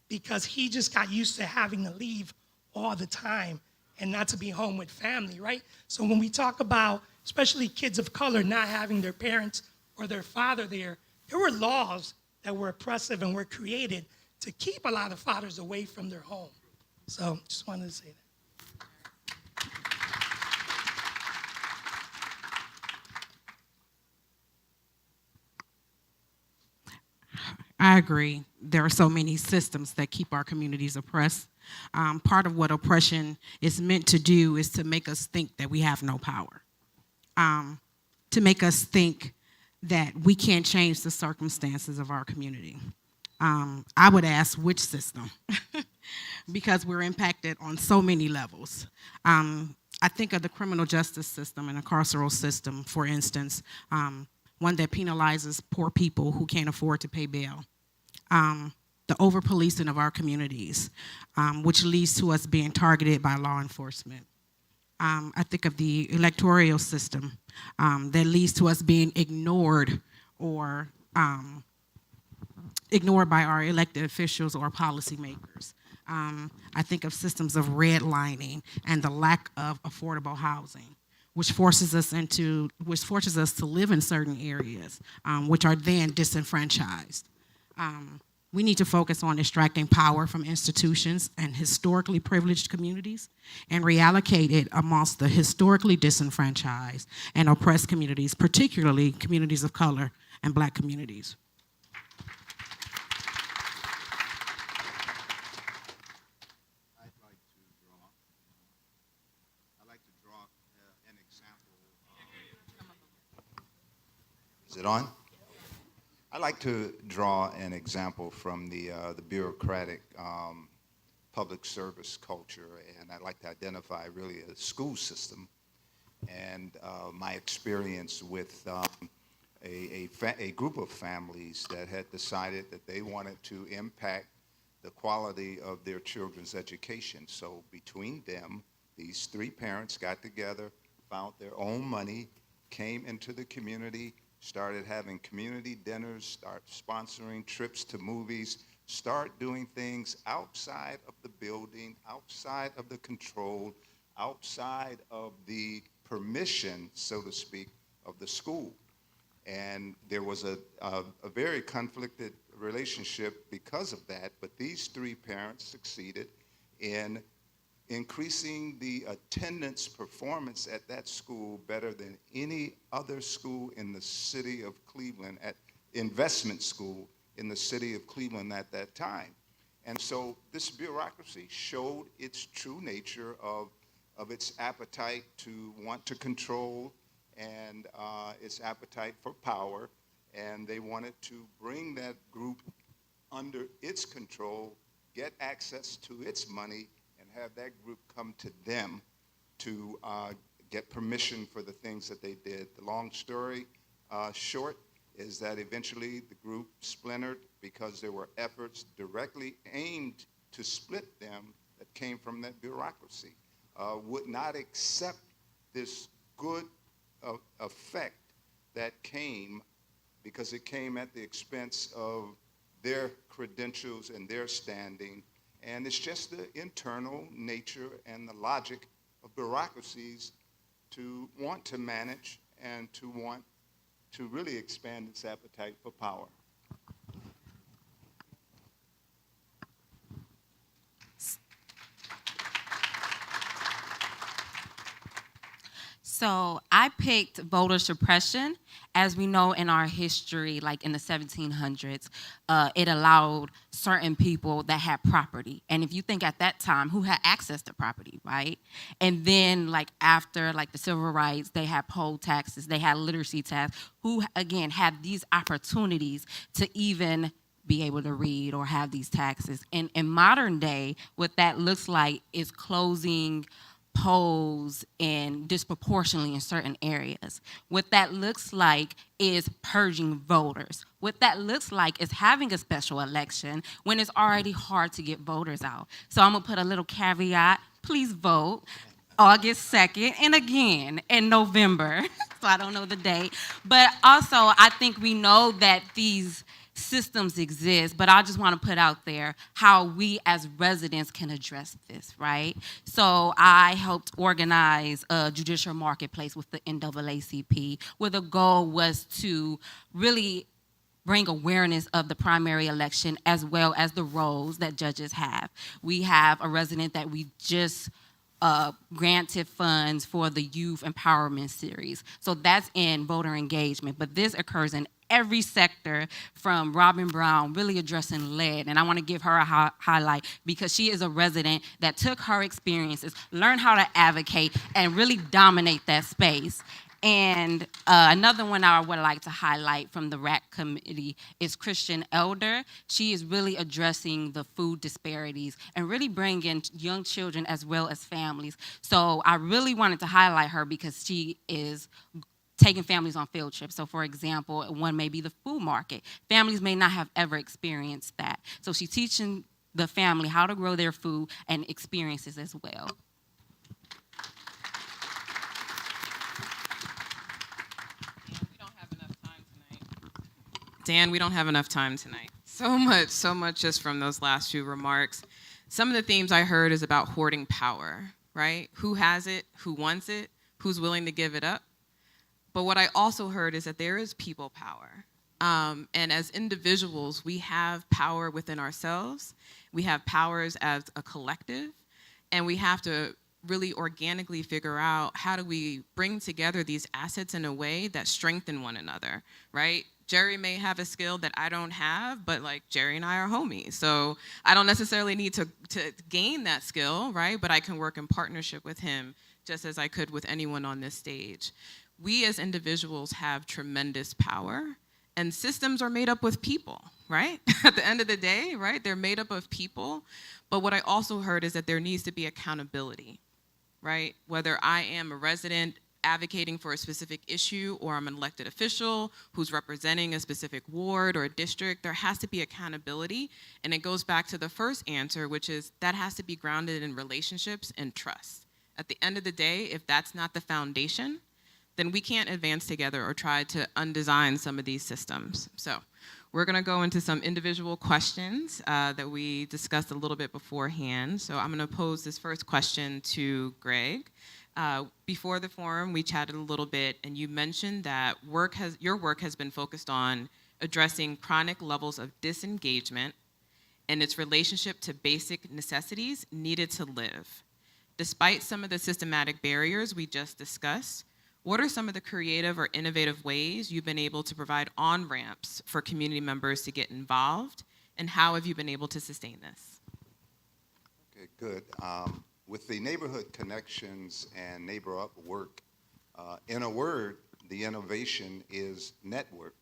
because he just got used to having to leave all the time and not to be home with family, right? So when we talk about, especially kids of color not having their parents or their father there were laws that were oppressive and were created to keep a lot of fathers away from their home. So just wanted to say that. I agree. There are so many systems that keep our communities oppressed. Part of what oppression is meant to do is to make us think that we have no power, to make us think that we can't change the circumstances of our community. I would ask which system, because we're impacted on so many levels. I think of the criminal justice system and the carceral system, for instance, one that penalizes poor people who can't afford to pay bail. The over-policing of our communities, which leads to us being targeted by law enforcement. I think of the electoral system that leads to us being ignored or ignored by our elected officials or policymakers. I think of systems of redlining and the lack of affordable housing, which forces us to live in certain areas, which are then disenfranchised. We need to focus on extracting power from institutions and historically privileged communities and reallocate it amongst the historically disenfranchised and oppressed communities, particularly communities of color and Black communities. Is it on? I'd like to draw an example from the bureaucratic public service culture, and I'd like to identify really a school system and my experience with a group of families that had decided that they wanted to impact the quality of their children's education. So between them, these three parents got together, found their own money, came into the community, started having community dinners, start sponsoring trips to movies, start doing things outside of the building, outside of the control, outside of the permission, so to speak, of the school. And there was a very conflicted relationship because of that, but these three parents succeeded in increasing the attendance performance at that school better than any other school in the city of Cleveland, at investment school in the city of Cleveland at that time. And so this bureaucracy showed its true nature of its appetite to want to control and its appetite for power, and they wanted to bring that group under its control, get access to its money, and have that group come to them to get permission for the things that they did. The long story short is that eventually the group splintered because there were efforts directly aimed to split them that came from that bureaucracy, would not accept this good effect that came because it came at the expense of their credentials and their standing. And it's just the internal nature and the logic of bureaucracies to want to manage and to want to really expand its appetite for power. So I picked voter suppression. As we know in our history, like in the 1700s, it allowed certain people that had property. And if you think at that time, who had access to property, right? And then like after like the civil rights, they had poll taxes, they had literacy tax, who again had these opportunities to even be able to read or have these taxes. And in modern day, what that looks like is closing polls in disproportionately in certain areas. What that looks like is purging voters. What that looks like is having a special election when it's already hard to get voters out. So I'm gonna put a little caveat, please vote August 2nd and again in November. So I don't know the date. But also I think we know that these systems exist, but I just want to put out there how we as residents can address this, right? So I helped organize a judicial marketplace with the NAACP, where the goal was to really bring awareness of the primary election as well as the roles that judges have. We have a resident that we just granted funds for the Youth Empowerment Series. So that's in voter engagement, but this occurs in every sector, from Robin Brown really addressing lead. And I want to give her a highlight because she is a resident that took her experiences, learned how to advocate, and really dominate that space. And another one I would like to highlight from the RAC committee is Christian Elder. She is really addressing the food disparities and really bringing young children as well as families. So I really wanted to highlight her because she is taking families on field trips. So for example, one may be the food market. Families may not have ever experienced that. So she's teaching the family how to grow their food and experiences as well. Dan, we don't have enough time tonight. So much just from those last few remarks. Some of the themes I heard is about hoarding power, right? Who has it, who wants it, who's willing to give it up? But what I also heard is that there is people power. And as individuals, we have power within ourselves. We have powers as a collective. And we have to really organically figure out how do we bring together these assets in a way that strengthen one another, right? Jerry may have a skill that I don't have, but like Jerry and I are homies. So I don't necessarily need to gain that skill, right? But I can work in partnership with him just as I could with anyone on this stage. We as individuals have tremendous power, and systems are made up with people, right? At the end of the day, right? They're made up of people. But what I also heard is that there needs to be accountability, right? Whether I am a resident advocating for a specific issue or I'm an elected official who's representing a specific ward or a district, there has to be accountability. And it goes back to the first answer, which is that has to be grounded in relationships and trust. At the end of the day, if that's not the foundation, then we can't advance together or try to undesign some of these systems. So we're gonna go into some individual questions that we discussed a little bit beforehand. So I'm gonna pose this first question to Greg. Before the forum, we chatted a little bit, and you mentioned that your work has been focused on addressing chronic levels of disengagement and its relationship to basic necessities needed to live. Despite some of the systematic barriers we just discussed, what are some of the creative or innovative ways you've been able to provide on-ramps for community members to get involved, and how have you been able to sustain this? Okay, good. With the neighborhood connections and neighbor up work, in a word, the innovation is network.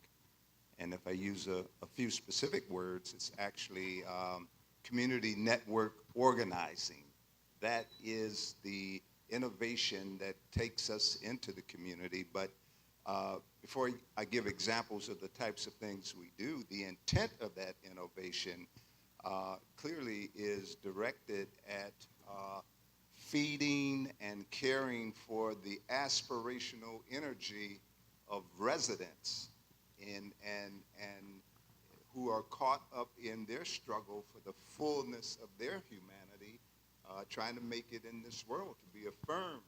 And if I use a few specific words, it's actually community network organizing. That is the innovation that takes us into the community. But before I give examples of the types of things we do, the intent of that innovation clearly is directed at feeding and caring for the aspirational energy of residents and who are caught up in their struggle for the fullness of their humanity, trying to make it in this world, to be affirmed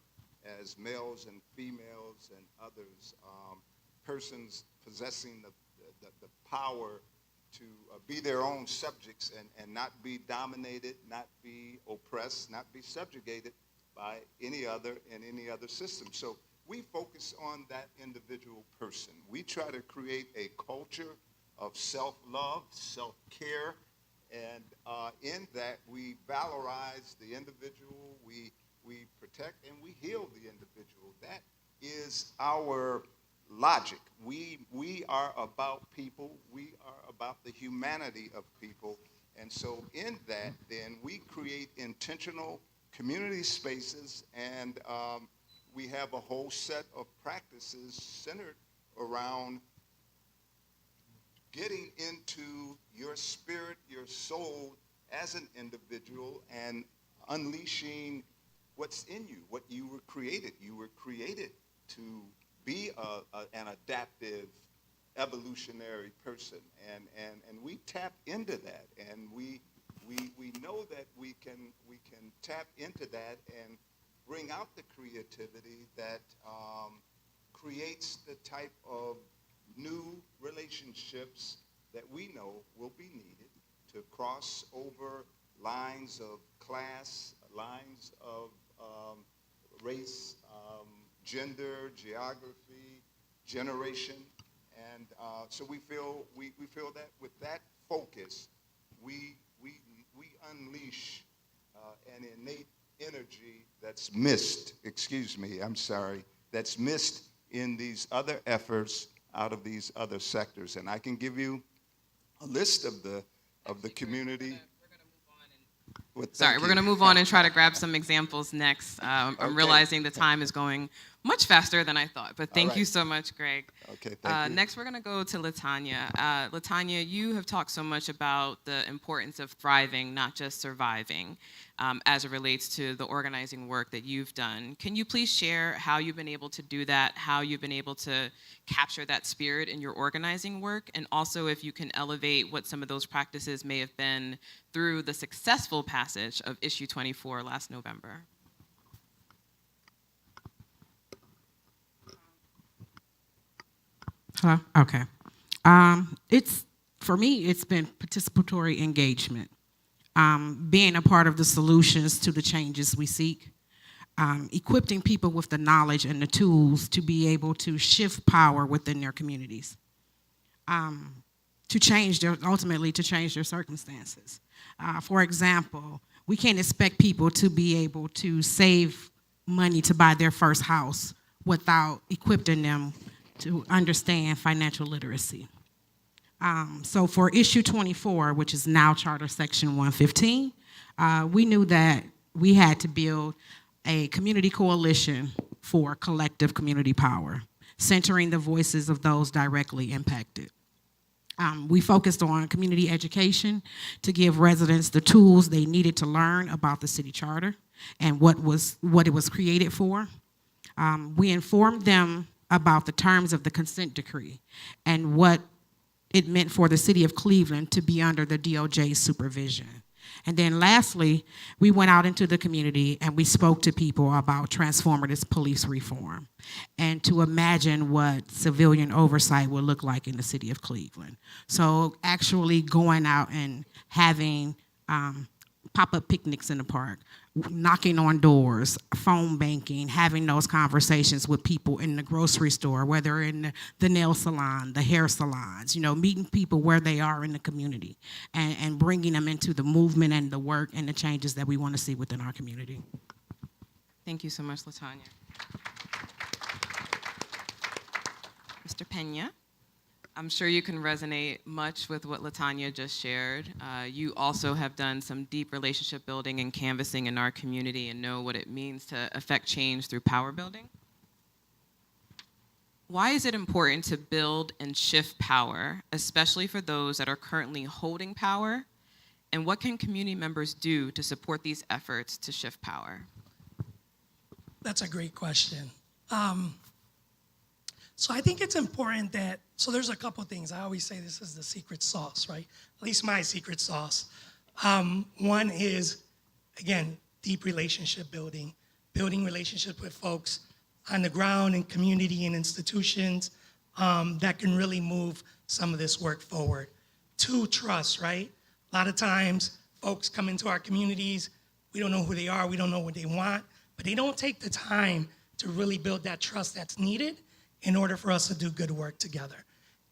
as males and females and others, persons possessing the power to be their own subjects and not be dominated, not be oppressed, not be subjugated by any other in any other system. So we focus on that individual person. We try to create a culture of self-love, self-care, and in that we valorize the individual, we protect and we heal the individual. That is our logic. We are about people. We are about the humanity of people. And so in that, then, we create intentional community spaces, and we have a whole set of practices centered around getting into your spirit, your soul as an individual, and unleashing what's in you, what you were created. You were created to be an adaptive, evolutionary person, and we tap into that, and we know that we can tap into that and bring out the creativity that creates the type of new relationships that we know will be needed to cross over lines of class, lines of race, gender, geography, generation, and so we feel that with that focus, we unleash an innate energy that's missed. That's missed in these other efforts out of these other sectors, and I can give you a list of the community. We're going to move on and try to grab some examples next. I'm realizing the time is going much faster than I thought, but thank you so much, Greg. Okay, thank you. Next, we're going to go to Latanya. Latanya, you have talked so much about the importance of thriving, not just surviving, as it relates to the organizing work that you've done. Can you please share how you've been able to do that, how you've been able to capture that spirit in your organizing work, and also if you can elevate what some of those practices may have been through the successful passage of Issue 24 last November? Hello? Okay. For me, it's been participatory engagement, being a part of the solutions to the changes we seek, equipping people with the knowledge and the tools to be able to shift power within their communities, ultimately to change their circumstances. For example, we can't expect people to be able to save money to buy their first house without equipping them to understand financial literacy. So for Issue 24, which is now Charter Section 115, we knew that we had to build a community coalition for collective community power, centering the voices of those directly impacted. We focused on community education to give residents the tools they needed to learn about the city charter and what it was created for. We informed them about the terms of the consent decree and what it meant for the city of Cleveland to be under the DOJ's supervision. And then lastly, we went out into the community and we spoke to people about transformative police reform and to imagine what civilian oversight would look like in the city of Cleveland. So actually going out and having pop-up picnics in the park, knocking on doors, phone banking, having those conversations with people in the grocery store, whether in the nail salon, the hair salons, meeting people where they are in the community and bringing them into the movement and the work and the changes that we want to see within our community. Thank you so much, Latanya. Mr. Pena. I'm sure you can resonate much with what LaTanya just shared. You also have done some deep relationship building and canvassing in our community and know what it means to affect change through power building. Why is it important to build and shift power, especially for those that are currently holding power? And what can community members do to support these efforts to shift power? That's a great question. So I think it's important that, so there's a couple things. I always say this is the secret sauce, right? At least my secret sauce. One is, again, deep relationship building, building relationships with folks on the ground in community and institutions that can really move some of this work forward. Two, trust, right? A lot of times folks come into our communities, we don't know who they are, we don't know what they want, but they don't take the time to really build that trust that's needed in order for us to do good work together.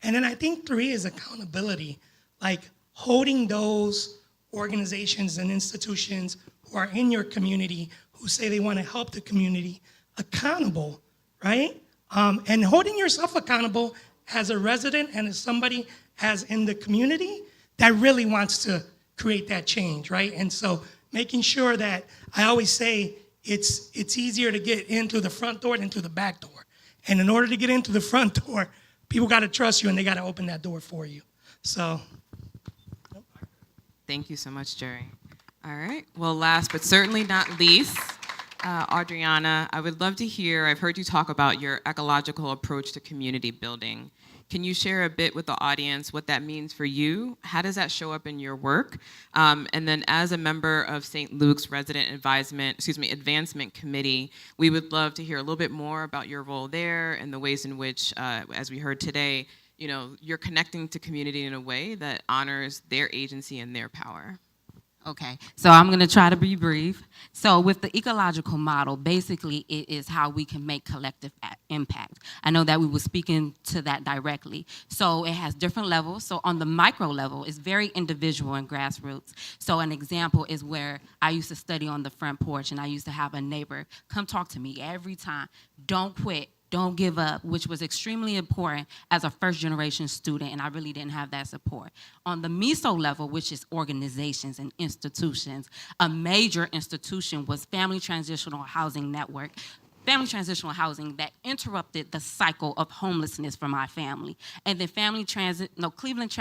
And then I think three is accountability, like holding those organizations and institutions who are in your community who say they want to help the community accountable, right? And holding yourself accountable as a resident and as somebody as in the community that really wants to create that change, right? And so making sure that, I always say, it's easier to get in through the front door than through the back door. And in order to get into the front door, people got to trust you and they got to open that door for you. So. Thank you so much, Jerry. All right, well, last but certainly not least, Adriana, I would love to hear, I've heard you talk about your ecological approach to community building. Can you share a bit with the audience what that means for you? How does that show up in your work? And then as a member of St. Luke's Resident Advancement Committee, we would love to hear a little bit more about your role there and the ways in which, as we heard today, you're connecting to community in a way that honors their agency and their power. Okay, so I'm going to try to be brief. So with the ecological model, basically it is how we can make collective impact. I know that we were speaking to that directly. So it has different levels. So on the micro level, it's very individual and grassroots. So an example is where I used to study on the front porch, and I used to have a neighbor come talk to me every time. Don't quit. Don't give up, which was extremely important as a first-generation student, and I really didn't have that support. On the meso level, which is organizations and institutions, a major institution was Family Transitional Housing Network. Family Transitional Housing that interrupted the cycle of homelessness for my family. And then Cleveland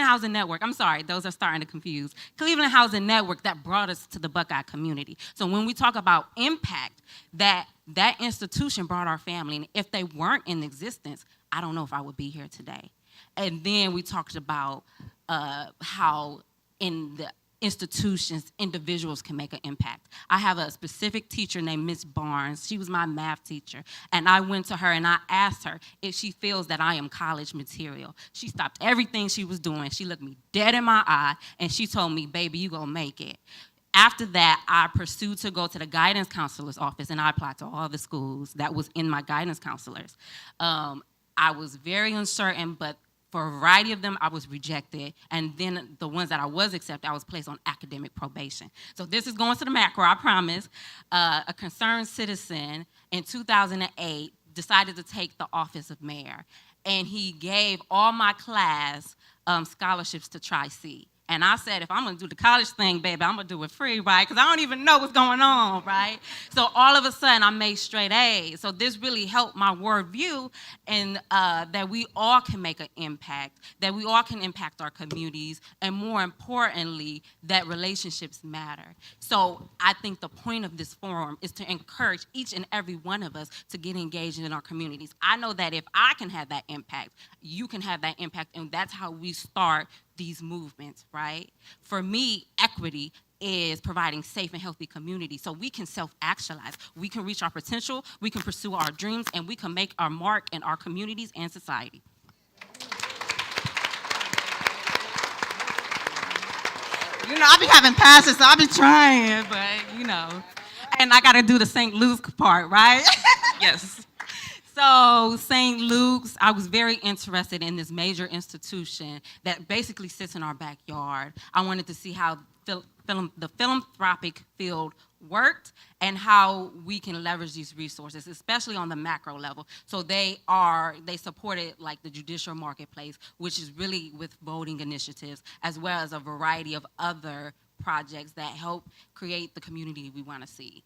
Housing Network, I'm sorry, those are starting to confuse. Cleveland Housing Network that brought us to the Buckeye community. So when we talk about impact, that institution brought our family, and if they weren't in existence, I don't know if I would be here today. And then we talked about how in the institutions, individuals can make an impact. I have a specific teacher named Miss Barnes. She was my math teacher. And I went to her and I asked her if she feels that I am college material. She stopped everything she was doing. She looked me dead in my eye and she told me, baby, you gonna make it. After that, I pursued to go to the guidance counselor's office and I applied to all the schools that was in my guidance counselors. I was very uncertain, but for a variety of them, I was rejected. And then the ones that I was accepted, I was placed on academic probation. So this is going to the macro, I promise. A concerned citizen in 2008 decided to take the office of mayor. And he gave all my class scholarships to Tri-C. And I said, if I'm gonna do the college thing, baby, I'm gonna do it free, right? Because I don't even know what's going on, right? So all of a sudden, I made straight A's. So this really helped my worldview, and that we all can make an impact, that we all can impact our communities, and more importantly, that relationships matter. So I think the point of this forum is to encourage each and every one of us to get engaged in our communities. I know that if I can have that impact, you can have that impact, and that's how we start these movements, right? For me, equity is providing safe and healthy communities so we can self-actualize, we can reach our potential, we can pursue our dreams, and we can make our mark in our communities and society. I be having passions, so I be trying, but and I gotta do the St. Luke's part, right? Yes. So St. Luke's, I was very interested in this major institution that basically sits in our backyard. I wanted to see how the philanthropic field worked and how we can leverage these resources, especially on the macro level. So they supported like the judicial marketplace, which is really with voting initiatives, as well as a variety of other projects that help create the community we want to see.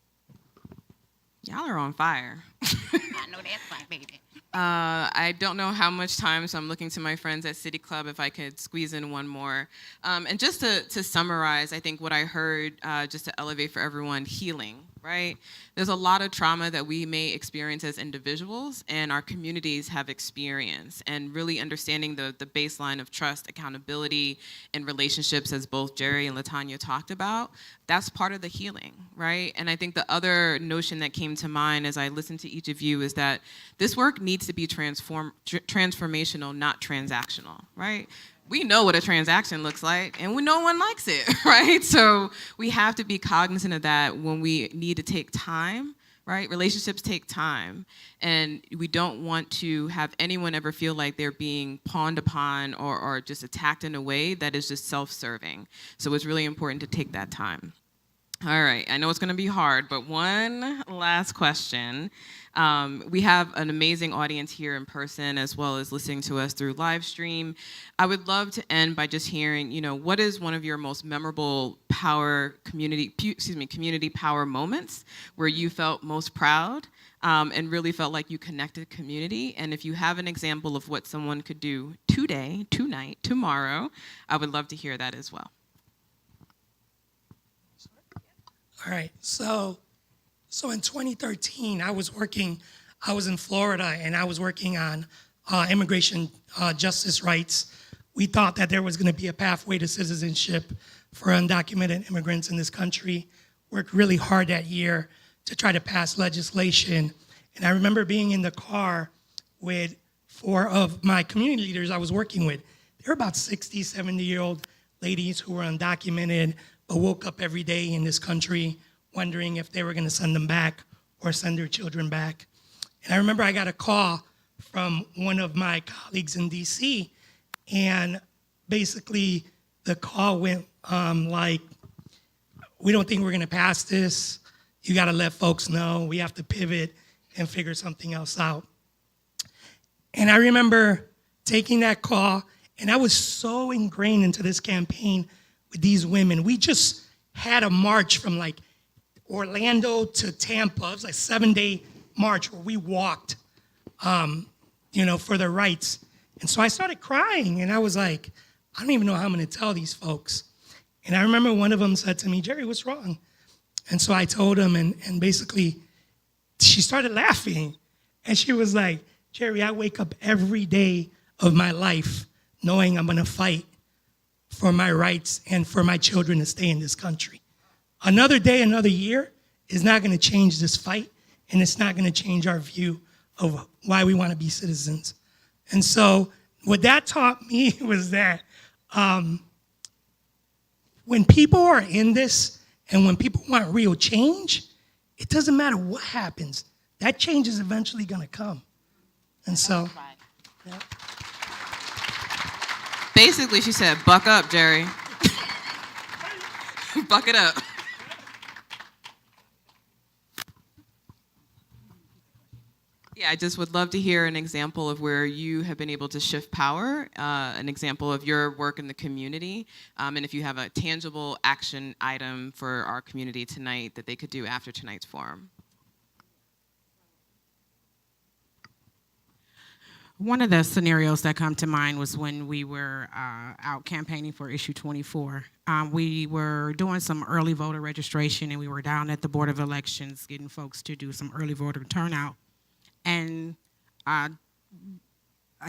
Y'all are on fire. I know that's right, baby. I don't know how much time, so I'm looking to my friends at City Club if I could squeeze in one more. And just to summarize, I think what I heard, just to elevate for everyone, healing, right? There's a lot of trauma that we may experience as individuals and our communities have experienced, and really understanding the baseline of trust, accountability, and relationships, as both Jerry and LaTanya talked about, that's part of the healing, right? And I think the other notion that came to mind as I listened to each of you is that this work needs to be transformational, not transactional, right? We know what a transaction looks like, and no one likes it, right? So we have to be cognizant of that when we need to take time, right? Relationships take time, and we don't want to have anyone ever feel like they're being pawned upon or just attacked in a way that is just self-serving. So it's really important to take that time. All right, I know it's gonna be hard, but one last question. We have an amazing audience here in person as well as listening to us through live stream. I would love to end by just hearing, what is one of your most memorable community power moments where you felt most proud and really felt like you connected community? And if you have an example of what someone could do today, tonight, tomorrow, I would love to hear that as well. All right, so in 2013, I was in Florida, and I was working on immigration justice rights. We thought that there was gonna be a pathway to citizenship for undocumented immigrants in this country. Worked really hard that year to try to pass legislation. And I remember being in the car with 4 of my community leaders I was working with. They were about 60, 70-year-old ladies who were undocumented, but woke up every day in this country wondering if they were gonna send them back or send their children back. And I remember I got a call from one of my colleagues in DC, and basically the call went like, we don't think we're gonna pass this. You gotta let folks know. We have to pivot and figure something else out. And I remember taking that call, and I was so ingrained into this campaign with these women. We just had a march from like Orlando to Tampa. It was like a 7-day march where we walked, for their rights. And so I started crying, and I was like, I don't even know how I'm gonna tell these folks. And I remember one of them said to me, Jerry, what's wrong? And so I told him, and basically she started laughing. And she was like, Jerry, I wake up every day of my life knowing I'm gonna fight for my rights and for my children to stay in this country. Another day, another year is not gonna change this fight, and it's not gonna change our view of why we wanna be citizens. And so what that taught me was that when people are in this and when people want real change, it doesn't matter what happens. That change is eventually gonna come. And so, yeah. Basically, she said, buck up, Jerry. Buck it up. Yeah, I just would love to hear an example of where you have been able to shift power, an example of your work in the community, and if you have a tangible action item for our community tonight that they could do after tonight's forum. One of the scenarios that come to mind was when we were out campaigning for issue 24. We were doing some early voter registration, and we were down at the Board of Elections getting folks to do some early voter turnout. And a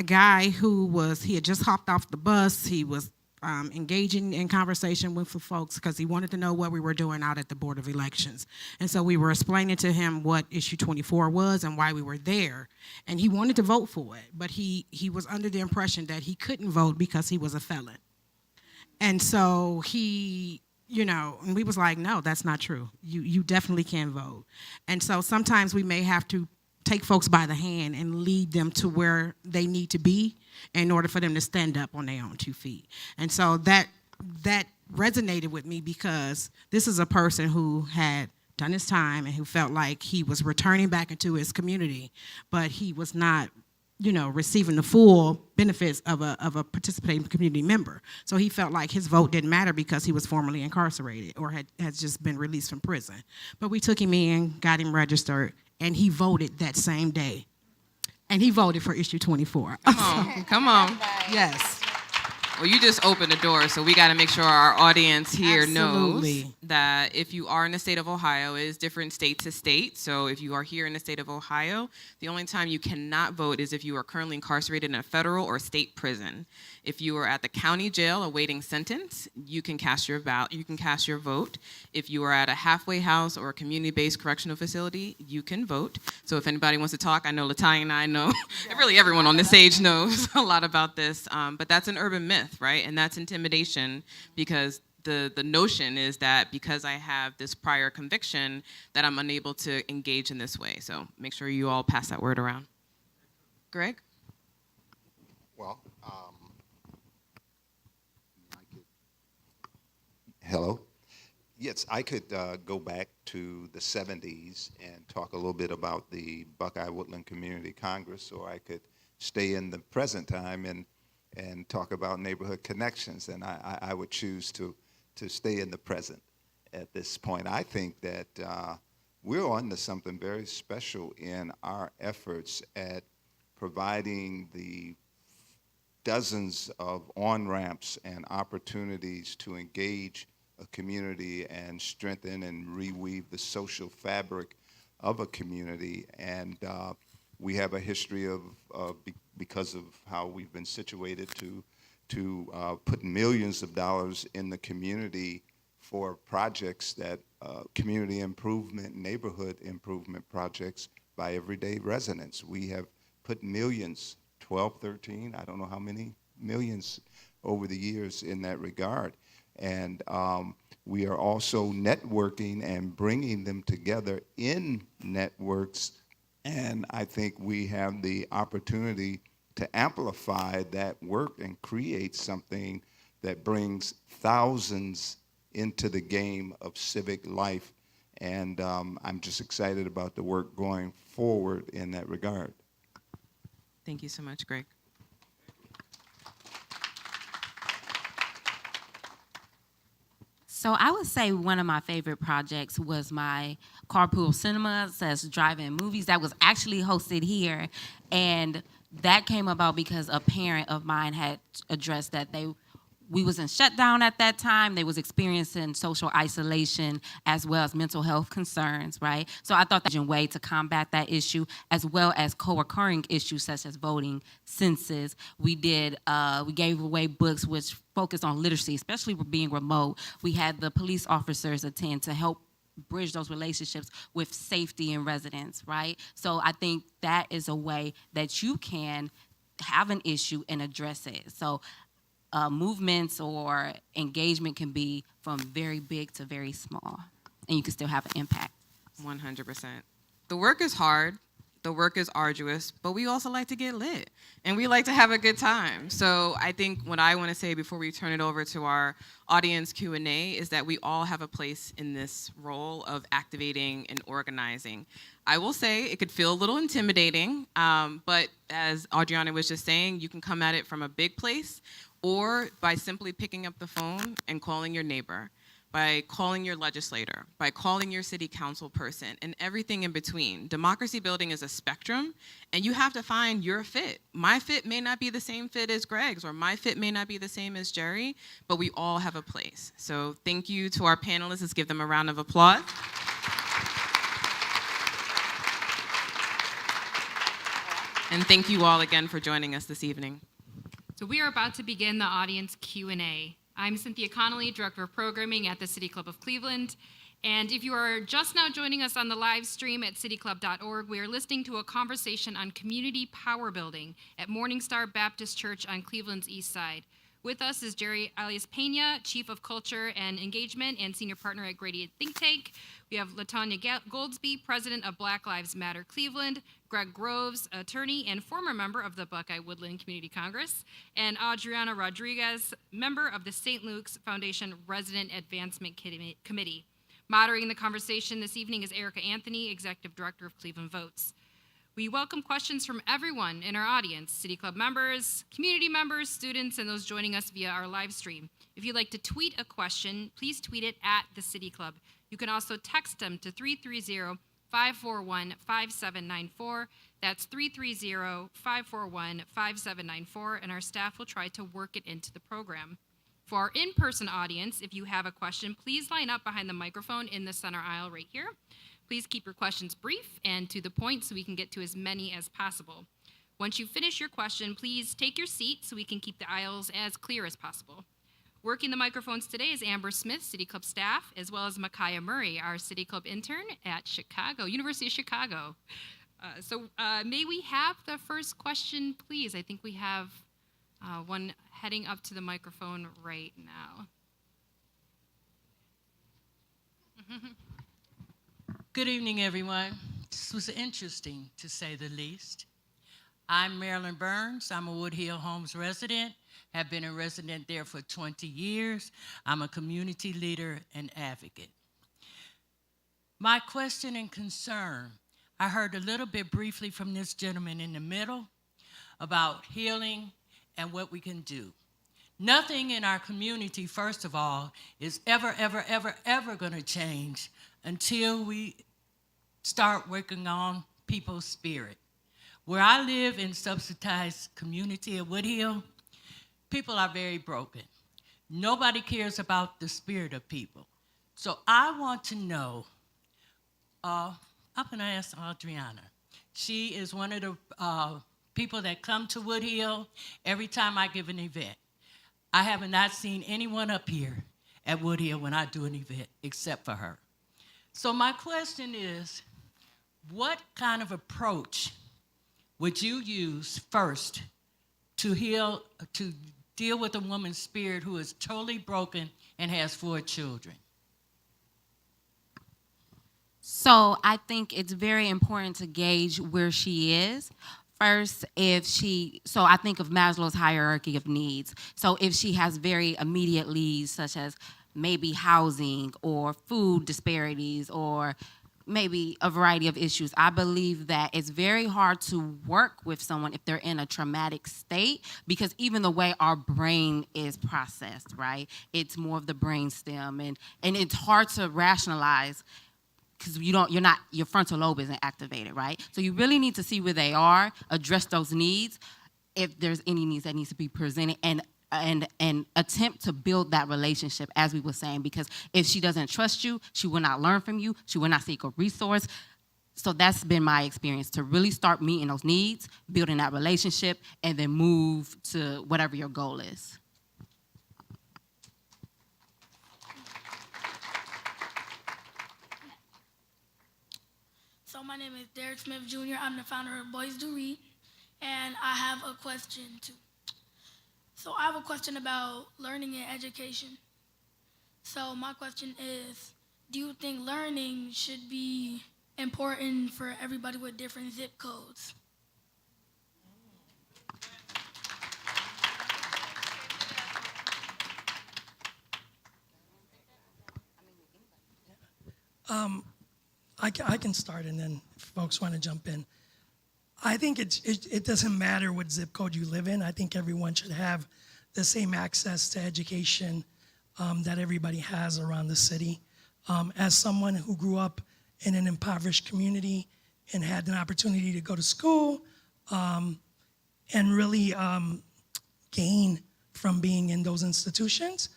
guy he had just hopped off the bus. He was engaging in conversation with the folks because he wanted to know what we were doing out at the Board of Elections. And so we were explaining to him what issue 24 was and why we were there. And he wanted to vote for it, but he was under the impression that he couldn't vote because he was a felon. And so and we was like, no, that's not true. You definitely can vote. And so sometimes we may have to take folks by the hand and lead them to where they need to be in order for them to stand up on their own 2 feet. And so that resonated with me, because this is a person who had done his time and who felt like he was returning back into his community, but he was not, receiving the full benefits of a participating community member. So he felt like his vote didn't matter because he was formerly incarcerated or has just been released from prison. But we took him in, got him registered, and he voted that same day. And he voted for issue 24. Come on. Yes. Well, you just opened the door, so we got to make sure our audience here knows Absolutely. that if you are in the state of Ohio, it is different state to state. So if you are here in the state of Ohio, the only time you cannot vote is if you are currently incarcerated in a federal or state prison. If you are at the county jail awaiting sentence, you can cast your vote. If you are at a halfway house or a community-based correctional facility, you can vote. So if anybody wants to talk, I know Latanya and I know, and really everyone on the stage knows a lot about this, but that's an urban myth, right? And that's intimidation, because the notion is that because I have this prior conviction that I'm unable to engage in this way. So make sure you all pass that word around. Greg? Well, hello. Yes, I could go back to the 70s and talk a little bit about the Buckeye Woodland Community Congress, or I could stay in the present time and talk about neighborhood connections, and I would choose to stay in the present at this point. I think that we're on to something very special in our efforts at providing the dozens of on-ramps and opportunities to engage a community and strengthen and reweave the social fabric of a community. And we have a history of because of how we've been situated to put millions of dollars in the community for projects that community improvement, neighborhood improvement projects by everyday residents. We have put millions, 12, 13, I don't know how many millions over the years in that regard. And we are also networking and bringing them together in networks. And I think we have the opportunity to amplify that work and create something that brings thousands into the game of civic life. And I'm just excited about the work going forward in that regard. Thank you so much, Greg. So I would say one of my favorite projects was my Carpool Cinemas, that's drive-in movies, that was actually hosted here. And that came about because a parent of mine had addressed that we was in shutdown at that time. They was experiencing social isolation as well as mental health concerns, right? So I thought that was a way to combat that issue, as well as co-occurring issues such as voting, census. We gave away books which focused on literacy, especially with being remote. We had the police officers attend to help bridge those relationships with safety in residents, right? So I think that is a way that you can have an issue and address it. So movements or engagement can be from very big to very small, and you can still have an impact. 100%. The work is hard, the work is arduous, but we also like to get lit, and we like to have a good time. So I think what I want to say before we turn it over to our audience Q&A is that we all have a place in this role of activating and organizing. I will say it could feel a little intimidating, but as Adriana was just saying, you can come at it from a big place, or by simply picking up the phone and calling your neighbor, by calling your legislator, by calling your city council person, and everything in between. Democracy building is a spectrum, and you have to find your fit. My fit may not be the same fit as Greg's, or my fit may not be the same as Jerry, but we all have a place. So thank you to our panelists. Let's give them a round of applause. And thank you all again for joining us this evening. So we are about to begin the audience Q&A. I'm Cynthia Connolly, Director of Programming at the City Club of Cleveland. And if you are just now joining us on the live stream at cityclub.org, we are listening to a conversation on community power building at Morningstar Baptist Church on Cleveland's east side. With us is Jerry Alias Pena, Chief of Culture and Engagement and Senior Partner at Gradient Think Tank. We have LaTanya Goldsby, President of Black Lives Matter Cleveland, Greg Groves, attorney and former member of the Buckeye Woodland Community Congress, and Adriana Rodriguez, member of the St. Luke's Foundation Resident Advancement Committee. Moderating the conversation this evening is Erika Anthony, Executive Director of Cleveland Votes. We welcome questions from everyone in our audience, City Club members, community members, students, and those joining us via our live stream. If you'd like to tweet a question, please tweet it at the City Club. You can also text them to 330-541-5794. That's 330-541-5794, and our staff will try to work it into the program. For our in-person audience, if you have a question, please line up behind the microphone in the center aisle right here. Please keep your questions brief and to the point so we can get to as many as possible. Once you finish your question, please take your seat so we can keep the aisles as clear as possible. Working the microphones today is Amber Smith, City Club staff, as well as Micaiah Murray, our City Club intern at University of Chicago. May we have the first question, please? I think we have one heading up to the microphone right now. Good evening, everyone. This was interesting, to say the least. I'm Marilyn Burns. I'm a Wood Hill Homes resident, have been a resident there for 20 years. I'm a community leader and advocate. My question and concern, I heard a little bit briefly from this gentleman in the middle about healing and what we can do. Nothing in our community, first of all, is ever going to change until we start working on people's spirit. Where I live in subsidized community at Wood Hill, people are very broken. Nobody cares about the spirit of people. So I want to know, I'm gonna ask Adriana. She is one of the people that come to Wood Hill every time I give an event. I have not seen anyone up here at Wood Hill when I do an event except for her. So my question is, what kind of approach would you use first to deal with a woman's spirit who is totally broken and has 4 children? So I think it's very important to gauge where she is. First, I think of Maslow's hierarchy of needs. So if she has very immediate needs, such as maybe housing or food disparities or maybe a variety of issues, I believe that it's very hard to work with someone if they're in a traumatic state, because even the way our brain is processed, right? It's more of the brain stem, and it's hard to rationalize because your frontal lobe isn't activated, right? So you really need to see where they are, address those needs, if there's any needs that needs to be presented, and attempt to build that relationship, as we were saying, because if she doesn't trust you, she will not learn from you, she will not seek a resource. So that's been my experience, to really start meeting those needs, building that relationship, and then move to whatever your goal is. So my name is Derek Smith Jr. I'm the founder of Boys Do Read, and I have a question too. So I have a question about learning and education. So my question is, do you think learning should be important for everybody with different zip codes? I can start, and then if folks want to jump in. I think it doesn't matter what zip code you live in. I think everyone should have the same access to education that everybody has around the city. As someone who grew up in an impoverished community and had an opportunity to go to school and really gain from being in those institutions,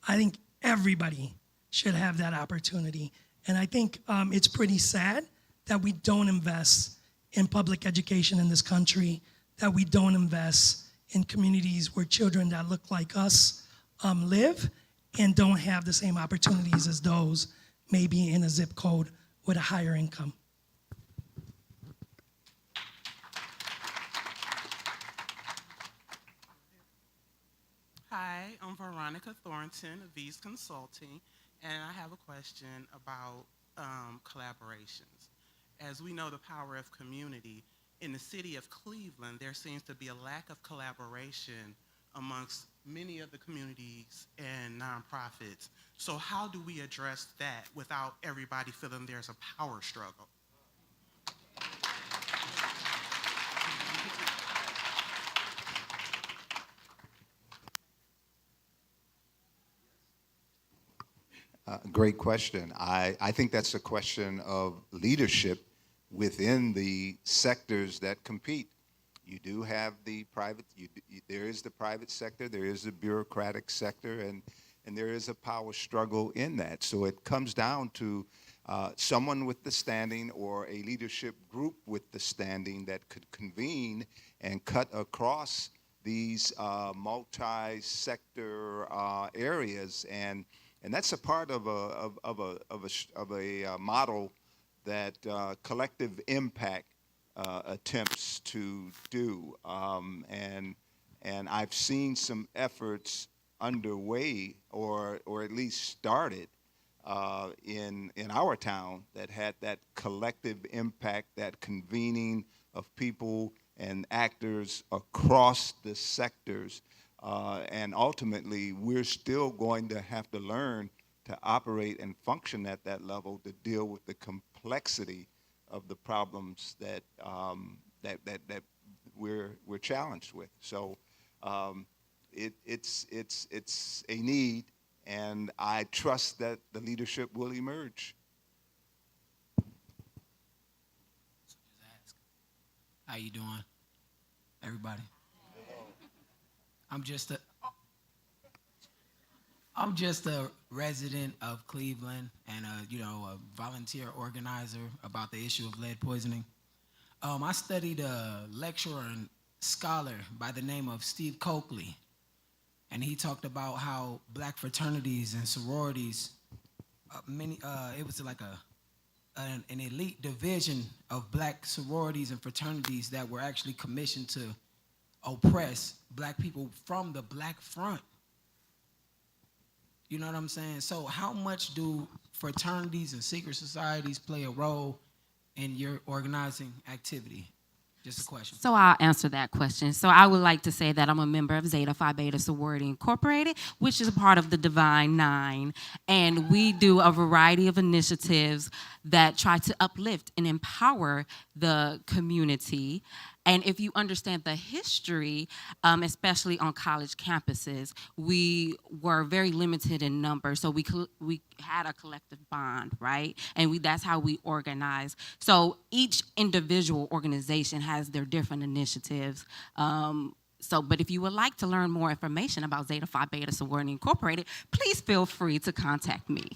I think everybody should have that opportunity. And I think it's pretty sad that we don't invest in public education in this country, that we don't invest in communities where children that look like us live and don't have the same opportunities as those maybe in a zip code with a higher income. Hi, I'm Veronica Thornton of V's Consulting, and I have a question about collaborations. As we know the power of community, in the city of Cleveland, there seems to be a lack of collaboration amongst many of the communities and nonprofits. So how do we address that without everybody feeling there's a power struggle? Great question. I think that's a question of leadership within the sectors that compete. You do have the private, there is the private sector, there is the bureaucratic sector, and there is a power struggle in that. So it comes down to someone with the standing or a leadership group with the standing that could convene and cut across these multi-sector areas, and that's a part of a model that collective impact attempts to do, and I've seen some efforts underway or at least started in our town that had that collective impact, that convening of people and actors across the sectors, and ultimately we're still going to have to learn to operate and function at that level to deal with the complexity of the problems that we're challenged with. So it's a need, and I trust that the leadership will emerge. How you doing, everybody? I'm just a resident of Cleveland and a volunteer organizer about the issue of lead poisoning. I studied a lecturer and scholar by the name of Steve Coakley, and he talked about how black fraternities and sororities, it was like an elite division of black sororities and fraternities that were actually commissioned to oppress black people from the black front. You know what I'm saying? So how much do fraternities and secret societies play a role in your organizing activity? Just a question. So I'll answer that question. So I would like to say that I'm a member of Zeta Phi Beta Sorority Incorporated, which is a part of the Divine Nine. And we do a variety of initiatives that try to uplift and empower the community. And if you understand the history, especially on college campuses, we were very limited in numbers. So we had a collective bond, right? And that's how we organize. So each individual organization has their different initiatives. But if you would like to learn more information about Zeta Phi Beta Sorority Incorporated, please feel free to contact me.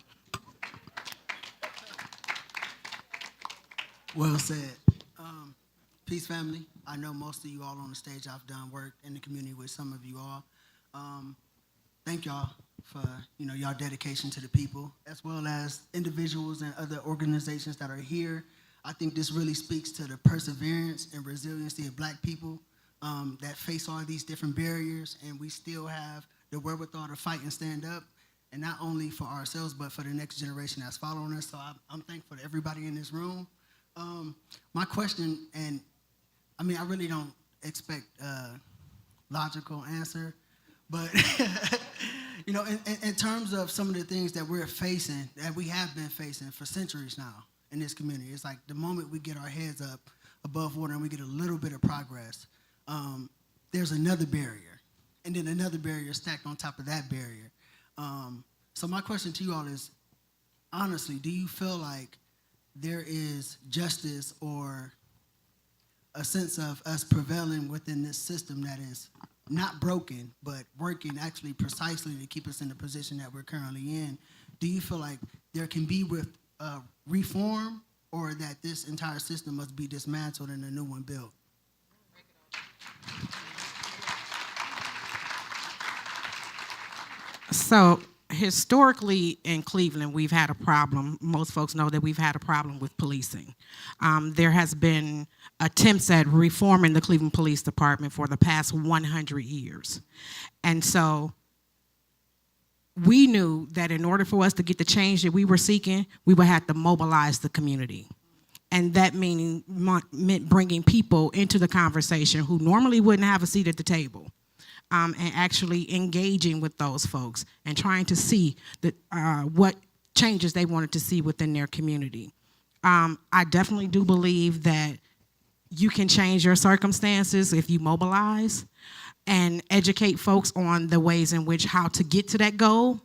Well said. Peace, family. I know most of you all on the stage. I've done work in the community with some of you all. Thank y'all for y'all dedication to the people, as well as individuals and other organizations that are here. I think this really speaks to the perseverance and resiliency of black people that face all these different barriers, and we still have the wherewithal to fight and stand up, and not only for ourselves, but for the next generation that's following us. So I'm thankful to everybody in this room. My question, and I mean, I really don't expect a logical answer, but in terms of some of the things that we're facing, that we have been facing for centuries now in this community, it's like the moment we get our heads up above water and we get a little bit of progress, there's another barrier, and then another barrier stacked on top of that barrier. So my question to you all is, honestly, do you feel like there is justice or a sense of us prevailing within this system that is not broken, but working actually precisely to keep us in the position that we're currently in? Do you feel like there can be reform, or that this entire system must be dismantled and a new one built? So historically in Cleveland, we've had a problem. Most folks know that we've had a problem with policing. There has been attempts at reforming the Cleveland Police Department for the past 100 years. And so we knew that in order for us to get the change that we were seeking, we would have to mobilize the community. And that meant bringing people into the conversation who normally wouldn't have a seat at the table, and actually engaging with those folks and trying to see what changes they wanted to see within their community. I definitely do believe that you can change your circumstances if you mobilize and educate folks on the ways in which how to get to that goal,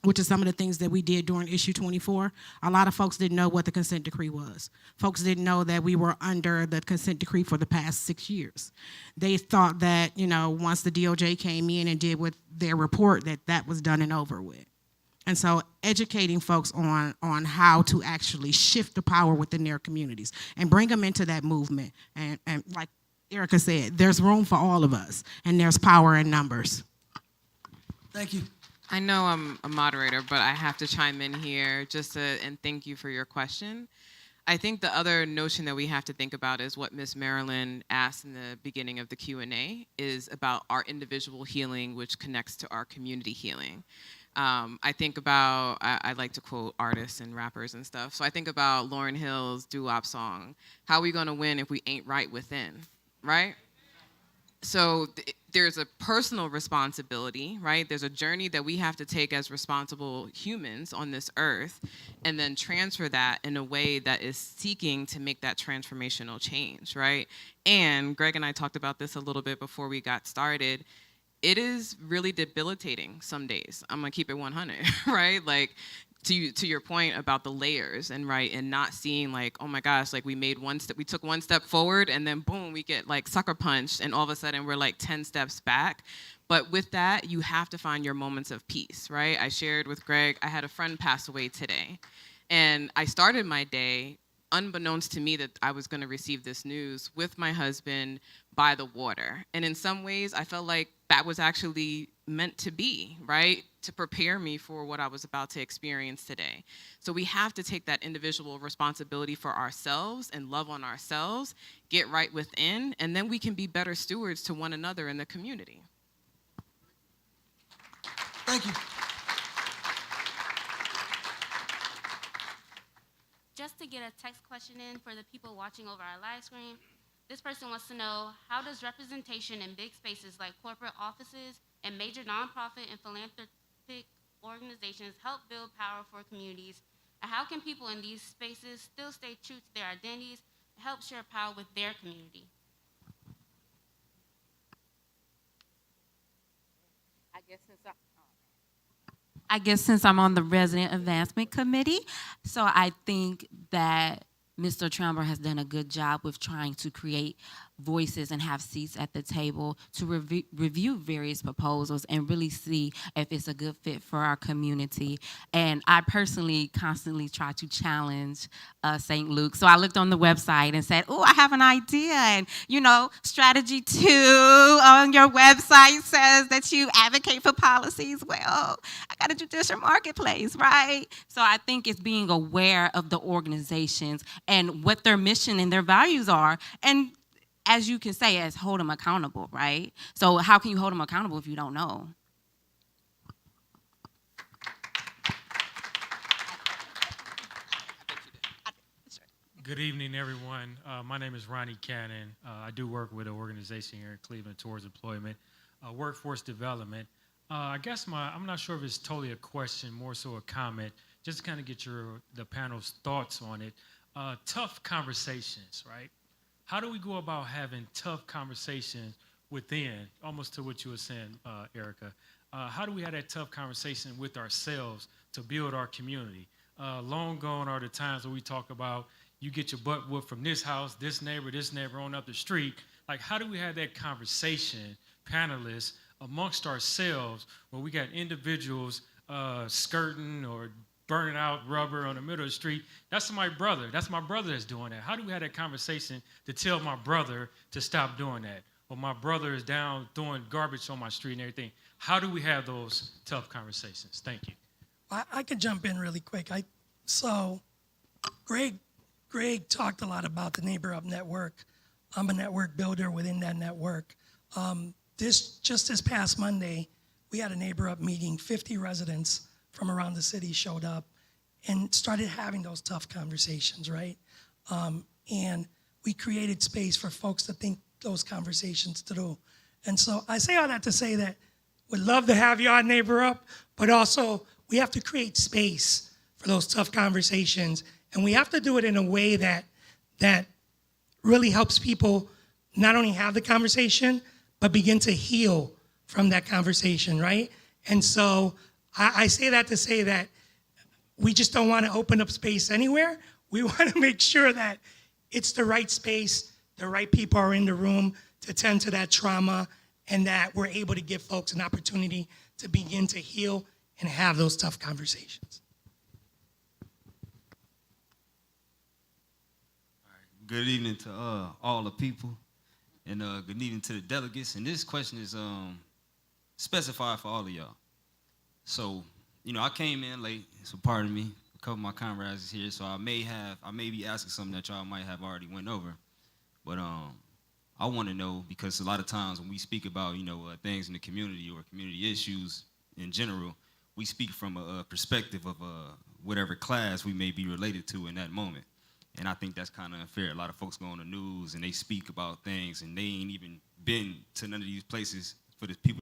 which is some of the things that we did during issue 24. A lot of folks didn't know what the consent decree was. Folks didn't know that we were under the consent decree for the past 6 years. They thought that, once the DOJ came in and did with their report, that was done and over with. And so educating folks on how to actually shift the power within their communities and bring them into that movement. And like Erika said, there's room for all of us, and there's power in numbers. Thank you. I know I'm a moderator, but I have to chime in here and thank you for your question. I think the other notion that we have to think about is what Ms. Marilyn asked in the beginning of the Q&A is about our individual healing, which connects to our community healing. I think about, I like to quote artists and rappers and stuff. So I think about Lauryn Hill's doo-wop song, how are we gonna win if we ain't right within, right? So there's a personal responsibility, right? There's a journey that we have to take as responsible humans on this earth and then transfer that in a way that is seeking to make that transformational change, right? And Greg and I talked about this a little bit before we got started. It is really debilitating some days. I'm gonna keep it 100, right? Like, to your point about the layers and not seeing like, oh my gosh, like we took one step forward and then boom, we get like sucker punched and all of a sudden we're like 10 steps back. But with that, you have to find your moments of peace, right? I shared with Greg, I had a friend pass away today, and I started my day unbeknownst to me that I was gonna receive this news with my husband by the water. And in some ways, I felt like that was actually meant to be, right? To prepare me for what I was about to experience today. So we have to take that individual responsibility for ourselves and love on ourselves, get right within, and then we can be better stewards to one another in the community. Thank you. Just to get a text question in for the people watching over our live stream, this person wants to know, how does representation in big spaces like corporate offices and major nonprofit and philanthropic organizations help build power for communities? And how can people in these spaces still stay true to their identities and help share power with their community? I guess since I'm on the Resident Advancement Committee, so I think that Mr. Trumber has done a good job with trying to create voices and have seats at the table to review various proposals and really see if it's a good fit for our community. And I personally constantly try to challenge St. Luke. So I looked on the website and said, oh, I have an idea. And, strategy 2 on your website says that you advocate for policies. Well, I got a judicial marketplace, right? So I think it's being aware of the organizations and what their mission and their values are. And as you can say, as hold them accountable, right? So how can you hold them accountable if you don't know? Good evening, everyone. My name is Ronnie Cannon. I do work with an organization here in Cleveland towards employment, workforce development. I guess I'm not sure if it's totally a question, more so a comment, just to kind of get the panel's thoughts on it. Tough conversations, right? How do we go about having tough conversations within, almost to what you were saying, Erika? How do we have that tough conversation with ourselves to build our community? Long gone are the times where we talk about you get your butt whooped from this house, this neighbor on up the street. Like, how do we have that conversation, panelists, amongst ourselves where we got individuals skirting or burning out rubber on the middle of the street? That's my brother. That's my brother that's doing that. How do we have that conversation to tell my brother to stop doing that? Or my brother is down throwing garbage on my street and everything. How do we have those tough conversations? Thank you. I could jump in really quick. So Greg talked a lot about the Neighbor Up Network. I'm a network builder within that network. This past Monday, we had a neighbor up meeting, 50 residents from around the city showed up and started having those tough conversations, right? And we created space for folks to think those conversations through. And so I say all that to say that we'd love to have your neighbor up, but also we have to create space for those tough conversations. And we have to do it in a way that really helps people not only have the conversation, but begin to heal from that conversation, right? And so I say that to say that we just don't want to open up space anywhere. We want to make sure that it's the right space, the right people are in the room to tend to that trauma, and that we're able to give folks an opportunity to begin to heal and have those tough conversations. Good evening to all the people, and good evening to the delegates. And this question is specified for all of y'all. So, I came in late, so pardon me. A couple of my comrades is here, so I may be asking something that y'all might have already went over. But I want to know, because a lot of times when we speak about things in the community or community issues in general, we speak from a perspective of whatever class we may be related to in that moment. And I think that's kind of unfair. A lot of folks go on the news and they speak about things and they ain't even been to none of these places for the people.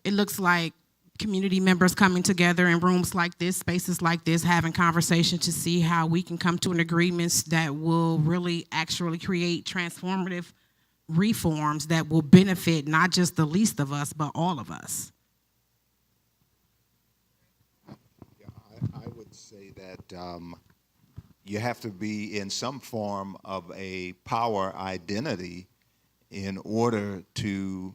It looks like community members coming together in rooms like this, spaces like this, having conversation to see how we can come to an agreement that will really actually create transformative reforms that will benefit not just the least of us, but all of us. Yeah, I would say that you have to be in some form of a power identity in order to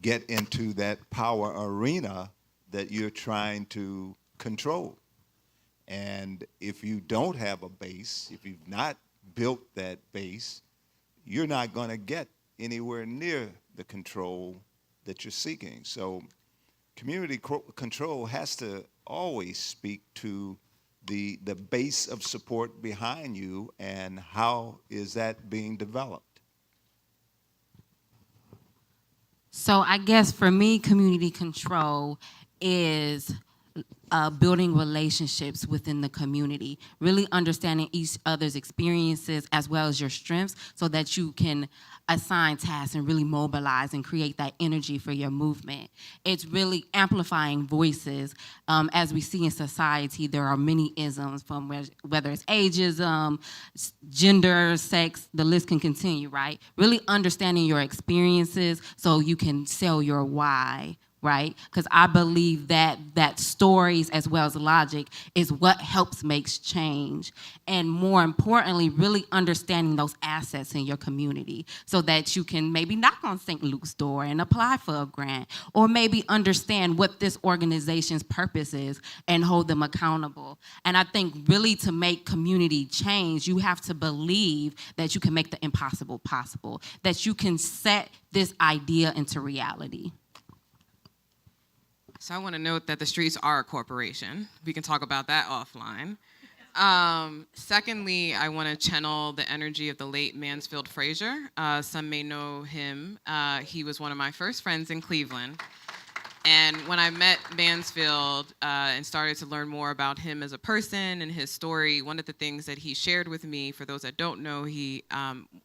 get into that power arena that you're trying to control. And if you don't have a base, if you've not built that base, you're not going to get anywhere near the control that you're seeking. So community control has to always speak to the base of support behind you and how is that being developed. So I guess for me, community control is building relationships within the community, really understanding each other's experiences as well as your strengths so that you can assign tasks and really mobilize and create that energy for your movement. It's really amplifying voices. As we see in society, there are many isms, from whether it's ageism, gender, sex, the list can continue, right? Really understanding your experiences so you can sell your why, right? Because I believe that stories as well as logic is what helps makes change. And more importantly, really understanding those assets in your community so that you can maybe knock on St. Luke's door and apply for a grant, or maybe understand what this organization's purpose is and hold them accountable. And I think really to make community change, you have to believe that you can make the impossible possible, that you can set this idea into reality. So I want to note that the streets are a corporation. We can talk about that offline. Secondly, I want to channel the energy of the late Mansfield Frazier. Some may know him. He was one of my first friends in Cleveland. And when I met Mansfield and started to learn more about him as a person and his story, one of the things that he shared with me, for those that don't know, he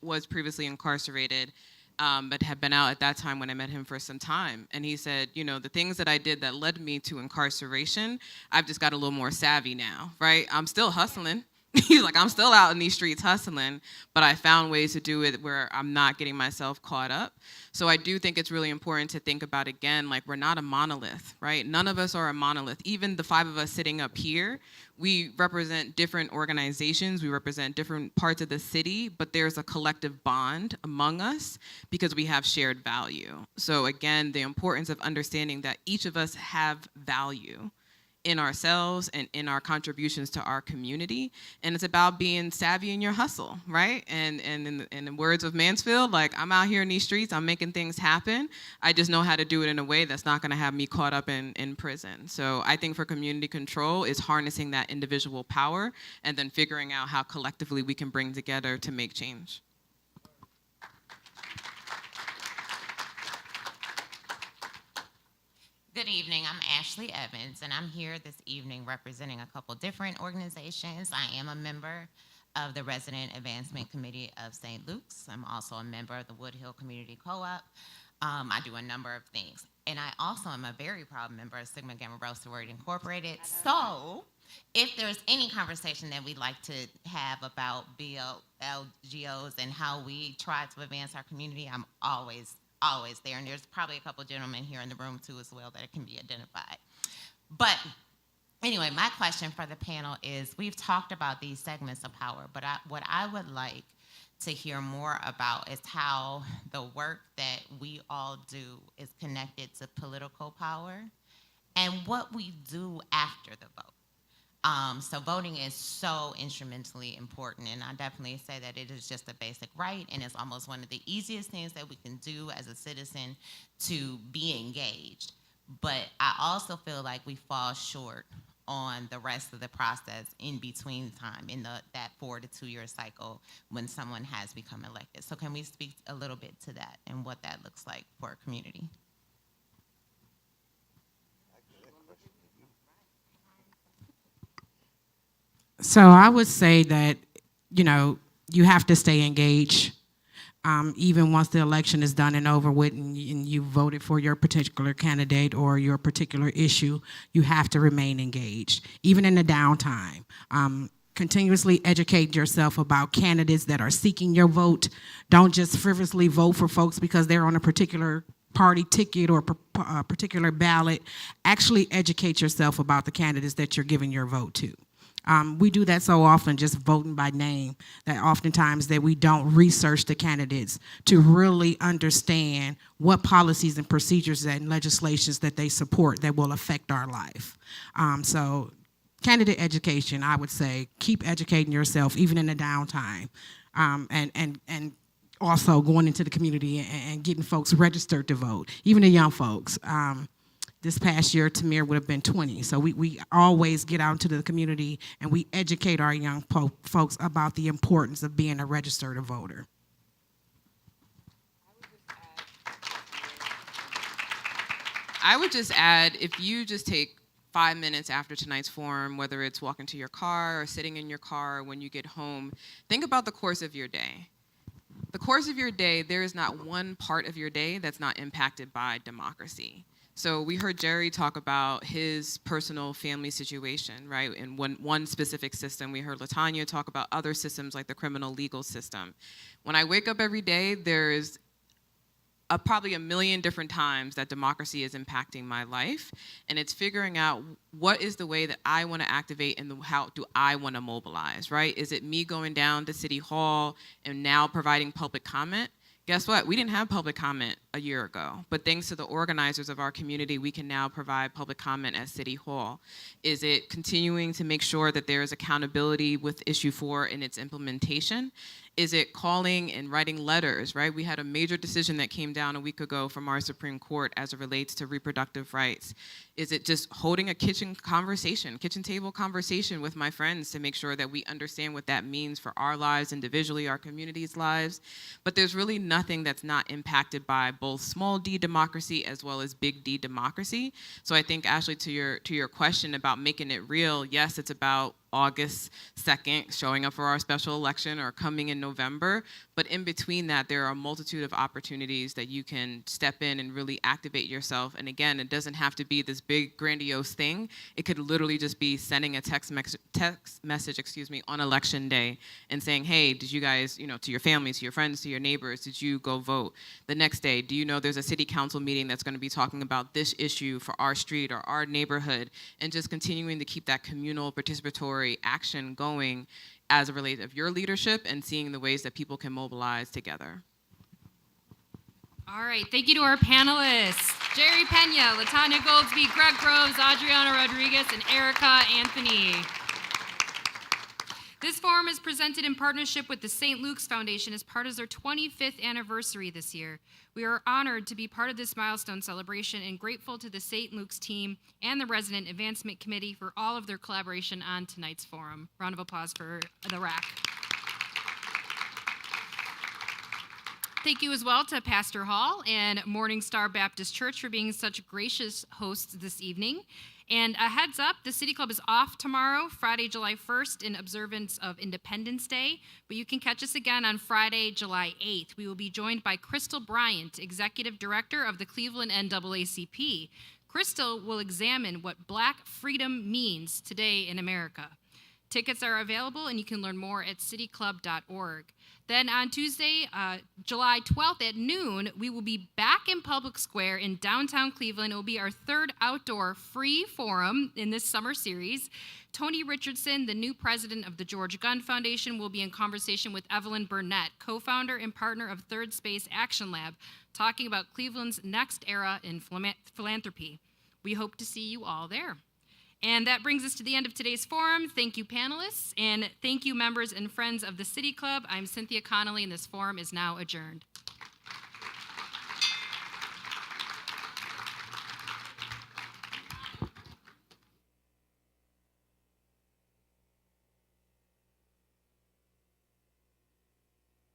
was previously incarcerated, but had been out at that time when I met him for some time. And he said, you know, the things that I did that led me to incarceration, I've just got a little more savvy now, right? I'm still hustling. He's like, I'm still out in these streets hustling, but I found ways to do it where I'm not getting myself caught up. So I do think it's really important to think about, again, like, we're not a monolith, right? None of us are a monolith. Even the 5 of us sitting up here, we represent different organizations, we represent different parts of the city, but there's a collective bond among us because we have shared value. So again, the importance of understanding that each of us have value in ourselves and in our contributions to our community. And it's about being savvy in your hustle, right? And in the words of Mansfield, like, I'm out here in these streets, I'm making things happen. I just know how to do it in a way that's not gonna have me caught up in prison. So I think for community control is harnessing that individual power and then figuring out how collectively we can bring together to make change. Good evening, I'm Ashley Evans, and I'm here this evening representing a couple different organizations. I am a member of the Resident Advancement Committee of St. Luke's. I'm also a member of the Woodhill Community Co-op. I do a number of things. And I also am a very proud member of Sigma Gamma Rho Sorority Incorporated. So if there's any conversation that we'd like to have about BLGOs and how we try to advance our community, I'm always there, and there's probably a couple gentlemen here in the room too as well that can be identified. But anyway, my question for the panel is, we've talked about these segments of power, but what I would like to hear more about is how the work that we all do is connected to political power and what we do after the vote. So voting is so instrumentally important, and I definitely say that it is just a basic right, and it's almost one of the easiest things that we can do as a citizen to be engaged. But I also feel like we fall short on the rest of the process in between time, in that 4 to 2 year cycle when someone has become elected. So can we speak a little bit to that and what that looks like for our community? So I would say that, you know, you have to stay engaged. Even once the election is done and over with and you voted for your particular candidate or your particular issue, you have to remain engaged, even in the downtime. Continuously educate yourself about candidates that are seeking your vote. Don't just frivolously vote for folks because they're on a particular party ticket or a particular ballot. Actually educate yourself about the candidates that you're giving your vote to. We do that so often, just voting by name, that oftentimes that we don't research the candidates to really understand what policies and procedures and legislations that they support that will affect our life. So candidate education, I would say, keep educating yourself even in the downtime, and also going into the community and getting folks registered to vote, even the young folks. This past year, Tamir would have been 20. So we always get out into the community and we educate our young folks about the importance of being a registered voter. I would just add, if you just take 5 minutes after tonight's forum, whether it's walking to your car or sitting in your car when you get home, think about the course of your day. The course of your day, there is not one part of your day that's not impacted by democracy. So we heard Jerry talk about his personal family situation, right? In one specific system. We heard LaTanya talk about other systems like the criminal legal system. When I wake up every day, there's probably a million different times that democracy is impacting my life. And it's figuring out what is the way that I want to activate and how do I want to mobilize, right? Is it me going down to City Hall and now providing public comment? Guess what? We didn't have public comment a year ago. But thanks to the organizers of our community, we can now provide public comment at City Hall. Is it continuing to make sure that there is accountability with issue 4 in its implementation? Is it calling and writing letters, right? We had a major decision that came down a week ago from our Supreme Court as it relates to reproductive rights. Is it just holding a kitchen table conversation with my friends to make sure that we understand what that means for our lives individually, our communities' lives? But there's really nothing that's not impacted by both small d democracy as well as big D democracy. So I think, Ashley, to your question about making it real, yes, it's about August 2nd, showing up for our special election, or coming in November. But in between that, there are a multitude of opportunities that you can step in and really activate yourself. And again, it doesn't have to be this big, grandiose thing. It could literally just be sending a text message on election day and saying, hey, did you guys, to your family, to your friends, to your neighbors, did you go vote? The next day, do you know there's a city council meeting that's going to be talking about this issue for our street or our neighborhood? And just continuing to keep that communal participatory action going as a relate of your leadership and seeing the ways that people can mobilize together. All right, thank you to our panelists, Jerry Pena, Latanya Goldsby, Greg Groves, Adriana Rodriguez, and Erika Anthony. This forum is presented in partnership with the St. Luke's Foundation as part of their 25th anniversary this year. We are honored to be part of this milestone celebration and grateful to the St. Luke's team and the Resident Advancement Committee for all of their collaboration on tonight's forum. Round of applause for the RAC. Thank you as well to Pastor Hall and Morning Star Baptist Church for being such gracious hosts this evening. And a heads up, the City Club is off tomorrow, Friday, July 1st, in observance of Independence Day, but you can catch us again on Friday, July 8th. We will be joined by Crystal Bryant, Executive Director of the Cleveland NAACP. Crystal will examine what Black freedom means today in America. Tickets are available, and you can learn more at cityclub.org. Then on Tuesday, July 12th at noon, we will be back in Public Square in downtown Cleveland. It will be our third outdoor free forum in this summer series. Tony Richardson, the new president of the George Gunn Foundation, will be in conversation with Evelyn Burnett, co-founder and partner of Third Space Action Lab, talking about Cleveland's next era in philanthropy. We hope to see you all there. And that brings us to the end of today's forum. Thank you, panelists, and thank you, members and friends of the City Club. I'm Cynthia Connolly, and this forum is now adjourned.